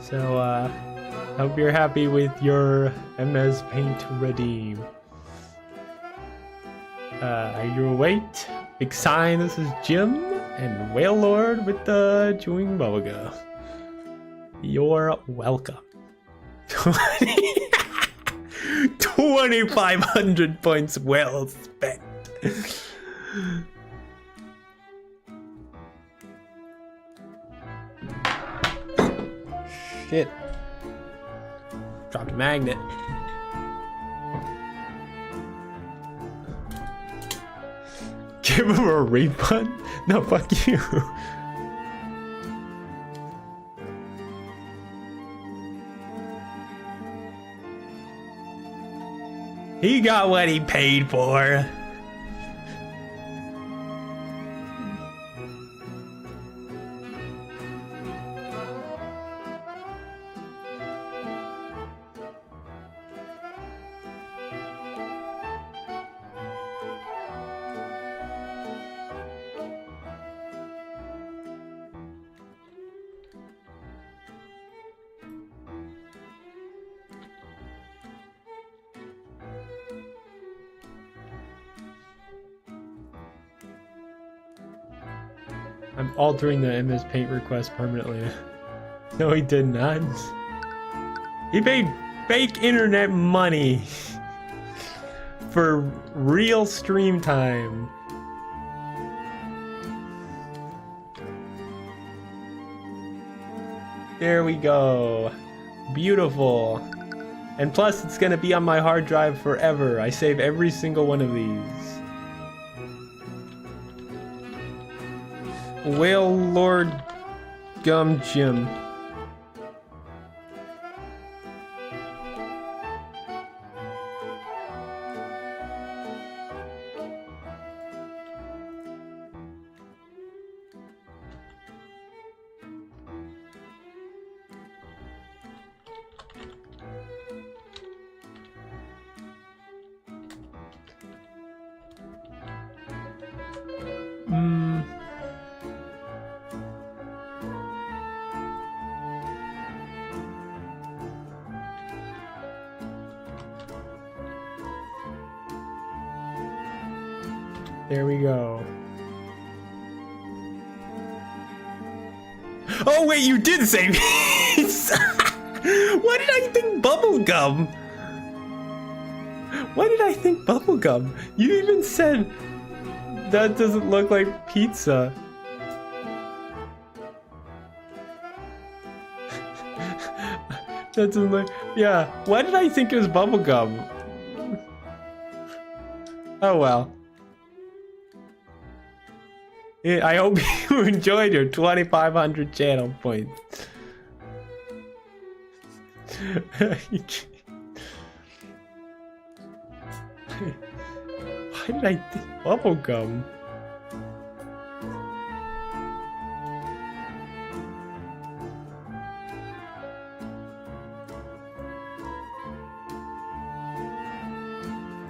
So, hope you're happy with your MS Paint redeem. You wait. Big sign, this is Jim, and Whale Lord with the chewing bubblegum. You're welcome. 2,500 points well spent. Shit. Dropped a magnet. Give him a refund? No, fuck you. He got what he paid for. I'm altering the MS Paint request permanently. No, he did not. He paid fake internet money for real stream time. There we go. Beautiful. And plus, it's gonna be on my hard drive forever. I save every single one of these. Whale Lord Gum Jim. There we go. Oh wait, you did say pizza! Why did I think bubblegum? Why did I think bubblegum? You even said that doesn't look like pizza. That doesn't look... Yeah, why did I think it was bubblegum? Oh well. Yeah, I hope you enjoyed your 2,500 channel points. Why did I think bubblegum?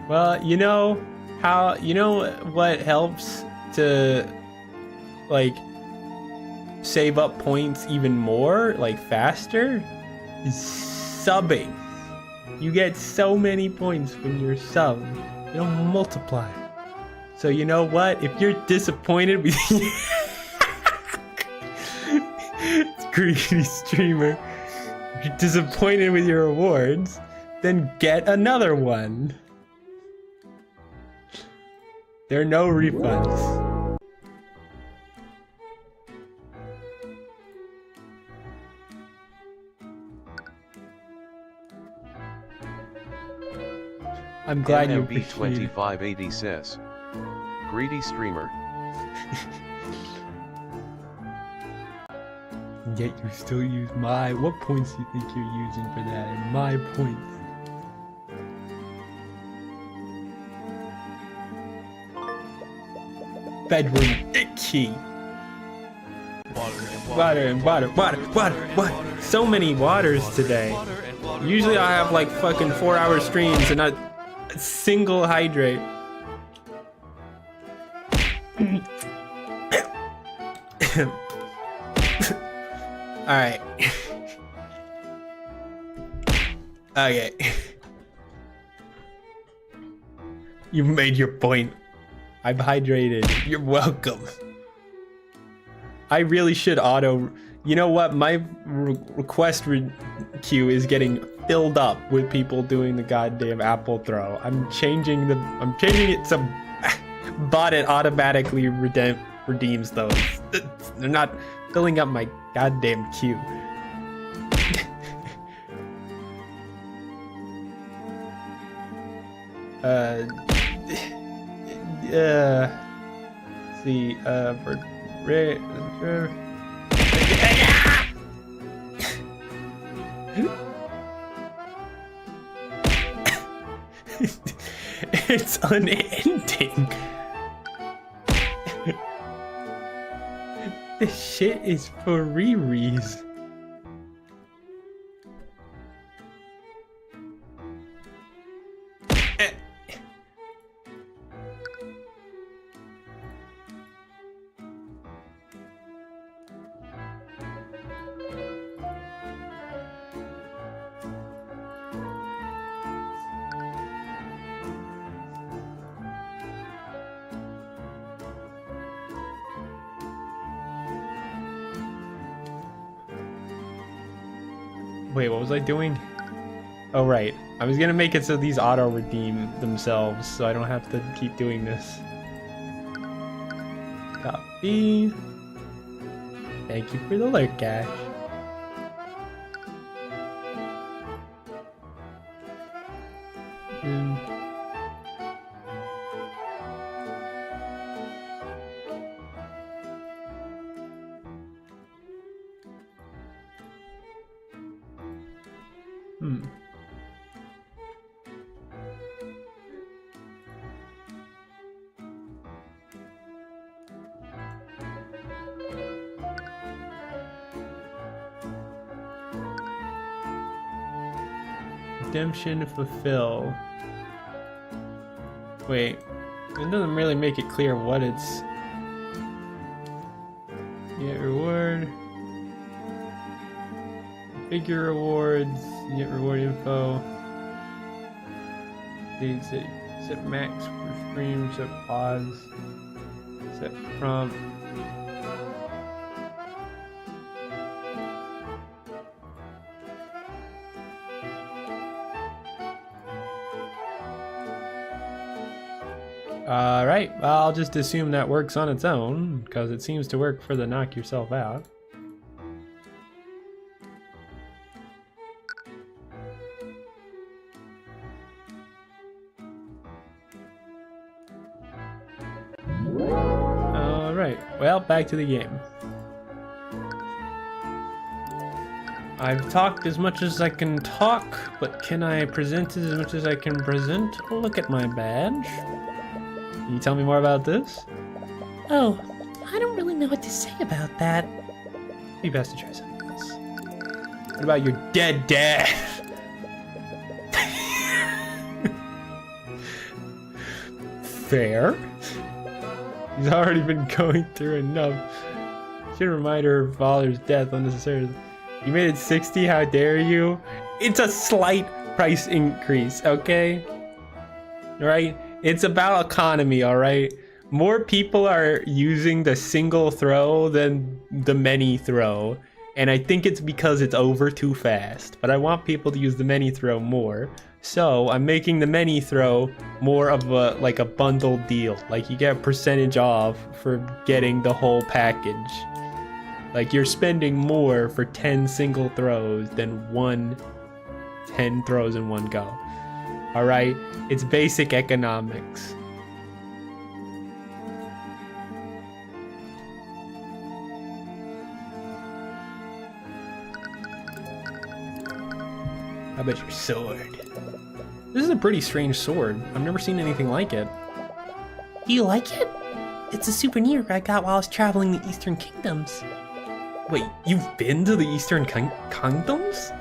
Well, you know how, you know what helps to like save up points even more, like faster, is subbing. You get so many points when you're sub. It'll multiply. So you know what? If you're disappointed with it's greedy streamer. If you're disappointed with your rewards, then get another one. There are no refunds. I'm glad you appreciate it. MMB2580 says, greedy streamer. Yet you still use my... What points do you think you're using for that? And my points. Bedroom key. Water and water, water, water, water. So many waters today. Usually I have like fucking 4-hour streams and not a single hydrate. Alright. Okay. You made your point. I'm hydrated. You're welcome. I really should auto... You know what? My request queue is getting filled up with people doing the goddamn apple throw. I'm changing it to bot it automatically redeems those. They're not filling up my goddamn queue. See, it's unending. This shit is for rerees. Wait, what was I doing? Oh, right. I was gonna make it so these auto-redeem themselves, so I don't have to keep doing this. Copy. Thank you for the alert, Cash. Redemption fulfill. Wait, it doesn't really make it clear what it's. Get reward. Figure rewards. Get reward info. Set max for stream. Set pause. Set prompt. Alright, well, I'll just assume that works on its own, because it seems to work for the knock yourself out. Alright, well, back to the game. I've talked as much as I can talk, but can I present as much as I can present? Look at my badge. Can you tell me more about this? Oh, I don't really know what to say about that. Be best to try something else. What about your dead dad? Fair. He's already been going through enough. Should remind her of father's death unnecessarily. You made it 60, how dare you? It's a slight price increase, okay? Right? It's about economy, alright? More people are using the single throw than the many throw. And I think it's because it's over too fast. But I want people to use the many throw more. So I'm making the many throw more of a like a bundled deal. Like you get a percentage off for getting the whole package. Like you're spending more for 10 single throws than 10 throws in one go. All right, it's basic economics. How about your sword? This is a pretty strange sword. I've never seen anything like it. Do you like it? It's a souvenir I got while I was traveling the Eastern Kingdoms. Wait, you've been to the Eastern Kingdoms?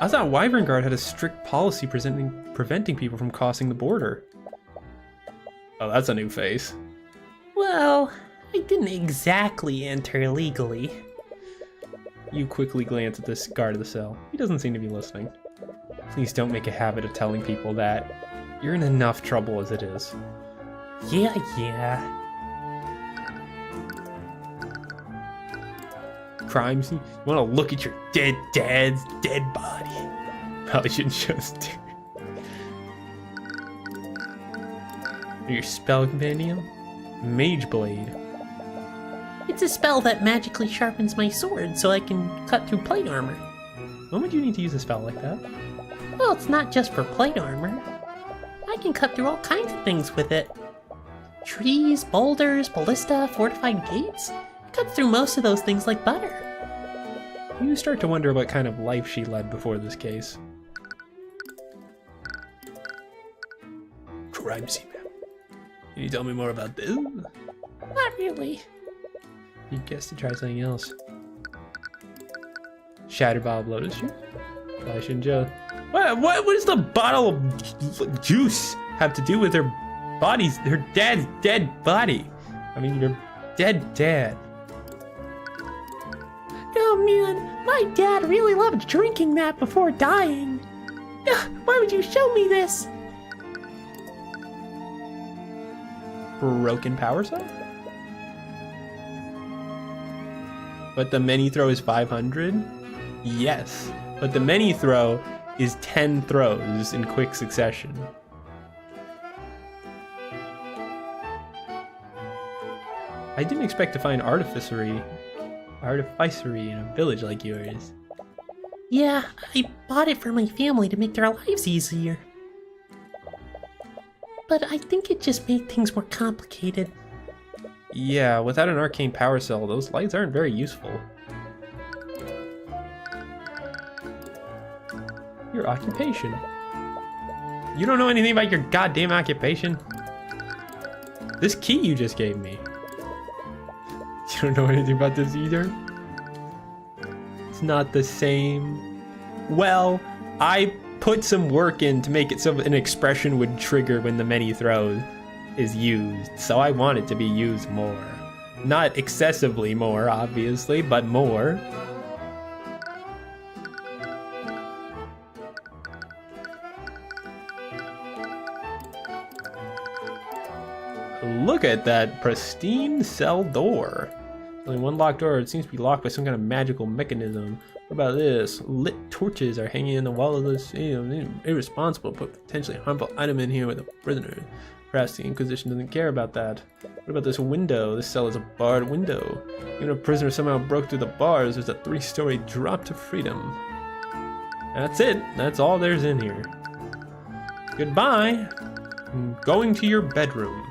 I thought Wyvern Guard had a strict policy preventing people from crossing the border. Oh, that's a new face. Well, I didn't exactly enter legally. You quickly glance at this guard of the cell. He doesn't seem to be listening. Please don't make a habit of telling people that. You're in enough trouble as it is. Yeah. Crimes? You want to look at your dead dad's dead body? Probably should just do. Your spell compendium? Mage Blade. It's a spell that magically sharpens my sword so I can cut through plate armor. When would you need to use a spell like that? Well, it's not just for plate armor. I can cut through all kinds of things with it. Trees, boulders, ballista, fortified gates. It cuts through most of those things like butter. You start to wonder what kind of life she led before this case. Crime scene map. Can you tell me more about this? Not really. You guess to try something else. Shattered bottle of lotus juice? Probably shouldn't just... What does the bottle of juice have to do with her body's... her dad's dead body? I mean, your dead dad. Oh man, my dad really loved drinking that before dying. Why would you show me this? Broken power cell? But the many throw is 500? Yes, but the many throw is 10 throws in quick succession. I didn't expect to find artificery in a village like yours. Yeah, I bought it for my family to make their lives easier. But I think it just made things more complicated. Yeah, without an arcane power cell, those lights aren't very useful. Your occupation. You don't know anything about your goddamn occupation? This key you just gave me. You don't know anything about this either? It's not the same. Well, I put some work in to make it so an expression would trigger when the many throws is used, so I want it to be used more. Not excessively more, obviously, but more. Look at that pristine cell door. Only one locked door. It seems to be locked by some kind of magical mechanism. What about this? Lit torches are hanging in the wall of this. Irresponsible, put potentially harmful item in here with a prisoner. Perhaps the Inquisition doesn't care about that. What about this window? This cell is a barred window. Even if a prisoner somehow broke through the bars, there's a 3-story drop to freedom. That's it. That's all there's in here. Goodbye. I'm going to your bedroom.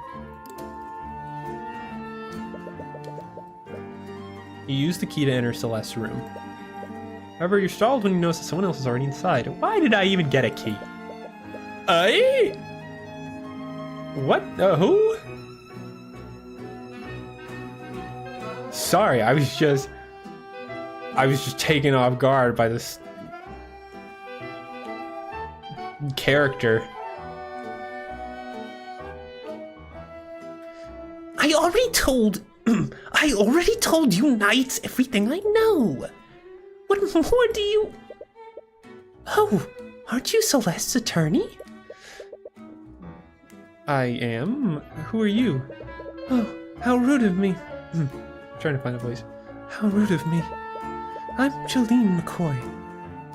You use the key to enter Celeste's room. However, you're stalled when you notice that someone else is already inside. Why did I even get a key? What? Who? Sorry, I was just taken off guard by this character. I already told you knights everything I know. What more do you... Oh, aren't you Celeste's attorney? I am? Who are you? Oh, how rude of me. I'm trying to find a voice. How rude of me. I'm Jolene McCoy.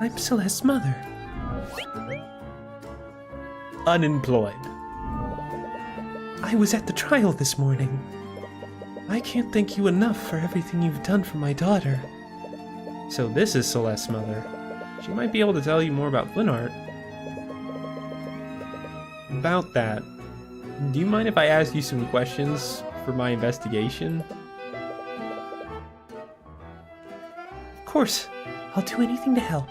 I'm Celeste's mother. Unemployed. I was at the trial this morning. I can't thank you enough for everything you've done for my daughter. So this is Celeste's mother. She might be able to tell you more about Flintheart. About that, do you mind if I ask you some questions for my investigation? Of course, I'll do anything to help.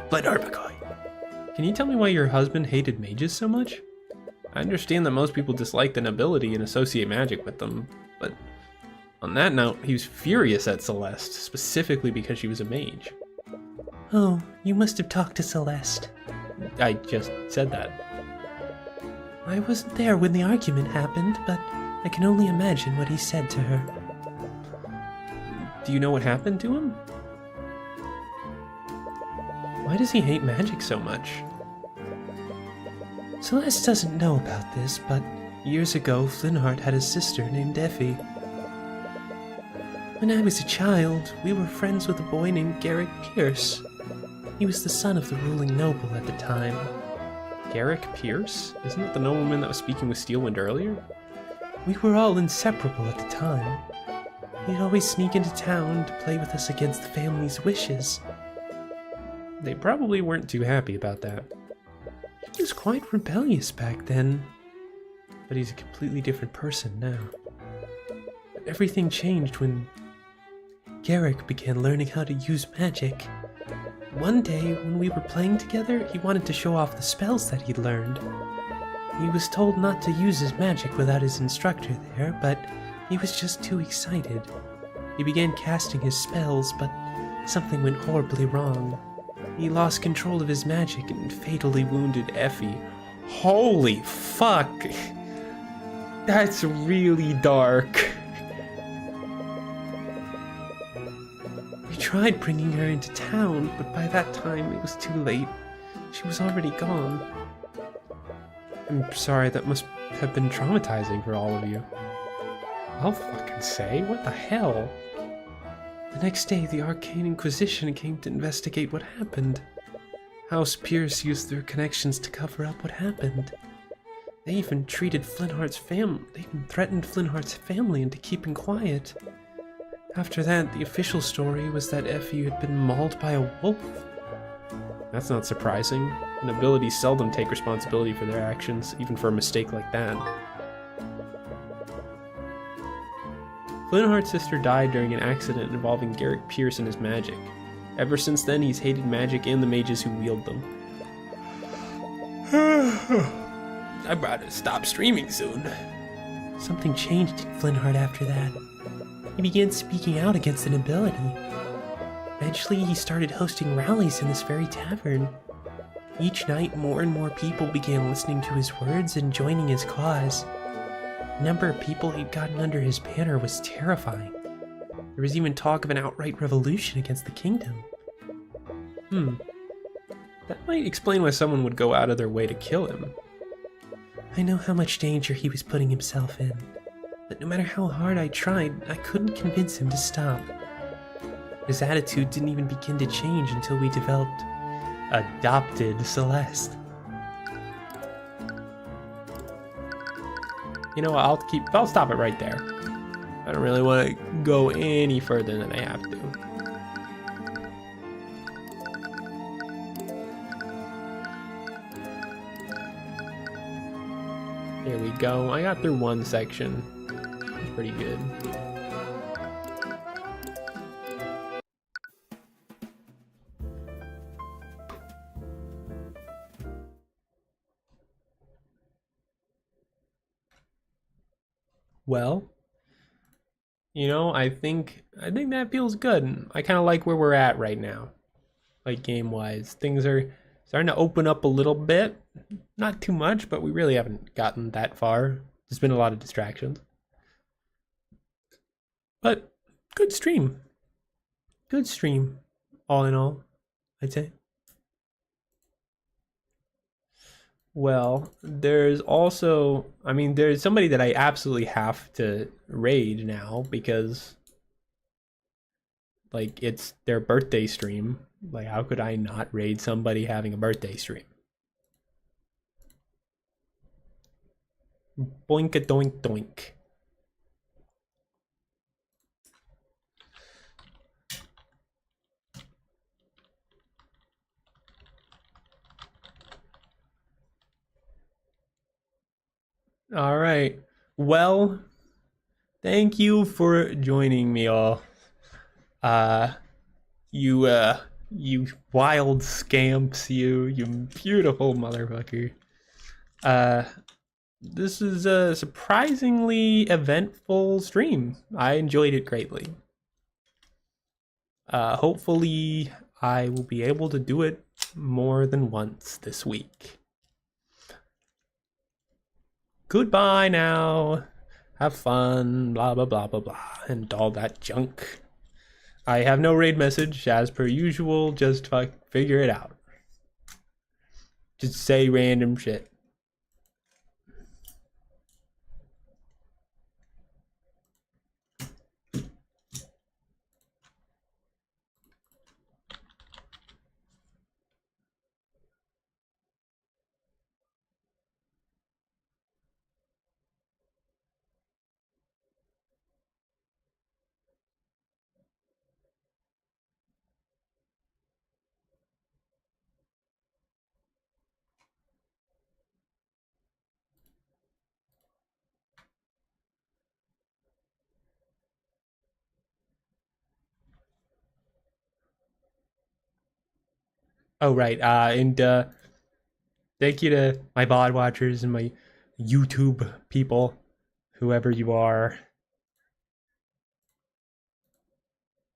Flintheart McCoy. Can you tell me why your husband hated mages so much? I understand that most people dislike the nobility and associate magic with them, but on that note, he was furious at Celeste, specifically because she was a mage. Oh, you must have talked to Celeste. I just said that. I wasn't there when the argument happened, but I can only imagine what he said to her. Do you know what happened to him? Why does he hate magic so much? Celeste doesn't know about this, but years ago, Flintheart had a sister named Effie. When I was a child, we were friends with a boy named Garrick Pierce. He was the son of the ruling noble at the time. Garrick Pierce? Isn't that the nobleman that was speaking with Steelwind earlier? We were all inseparable at the time. He'd always sneak into town to play with us against the family's wishes. They probably weren't too happy about that. He was quite rebellious back then. But he's a completely different person now. But everything changed when Garrick began learning how to use magic. One day, when we were playing together, he wanted to show off the spells that he'd learned. He was told not to use his magic without his instructor there, but he was just too excited. He began casting his spells, but something went horribly wrong. He lost control of his magic and fatally wounded Effie. Holy fuck! That's really dark. We tried bringing her into town, but by that time it was too late. She was already gone. I'm sorry, that must have been traumatizing for all of you. I'll fucking say, what the hell? The next day, the Arcane Inquisition came to investigate what happened. House Pierce used their connections to cover up what happened. They even threatened Flintheart's family into keeping quiet. After that, the official story was that Effie had been mauled by a wolf. That's not surprising. Nobility seldom take responsibility for their actions, even for a mistake like that. Flintheart's sister died during an accident involving Garrick Pierce and his magic. Ever since then, he's hated magic and the mages who wield them. I better stop streaming soon. Something changed in Flintheart after that. He began speaking out against the nobility. Eventually, he started hosting rallies in this very tavern. Each night, more and more people began listening to his words and joining his cause. The number of people he'd gotten under his banner was terrifying. There was even talk of an outright revolution against the kingdom. That might explain why someone would go out of their way to kill him. I know how much danger he was putting himself in, but no matter how hard I tried, I couldn't convince him to stop. His attitude didn't even begin to change until we adopted Celeste. You know what, I'll stop it right there. I don't really want to go any further than I have to. Here we go. I got through one section. It's pretty good. Well, you know, I think that feels good. I kind of like where we're at right now. Like game-wise, things are starting to open up a little bit. Not too much, but we really haven't gotten that far. There's been a lot of distractions. But good stream. Good stream, all in all, I'd say. Well, there's also, I mean, there's somebody that I absolutely have to raid now because, like, it's their birthday stream. Like, how could I not raid somebody having a birthday stream? Boink a doink doink. All right. Well, thank you for joining me all. You wild scamps, you beautiful motherfucker. This is a surprisingly eventful stream. I enjoyed it greatly. Hopefully I will be able to do it more than once this week. Goodbye now. Have fun, blah, blah, blah, blah, blah, and all that junk. I have no raid message, as per usual, just figure it out. Just say random shit. Oh, right. And thank you to my VOD watchers and my YouTube people, whoever you are.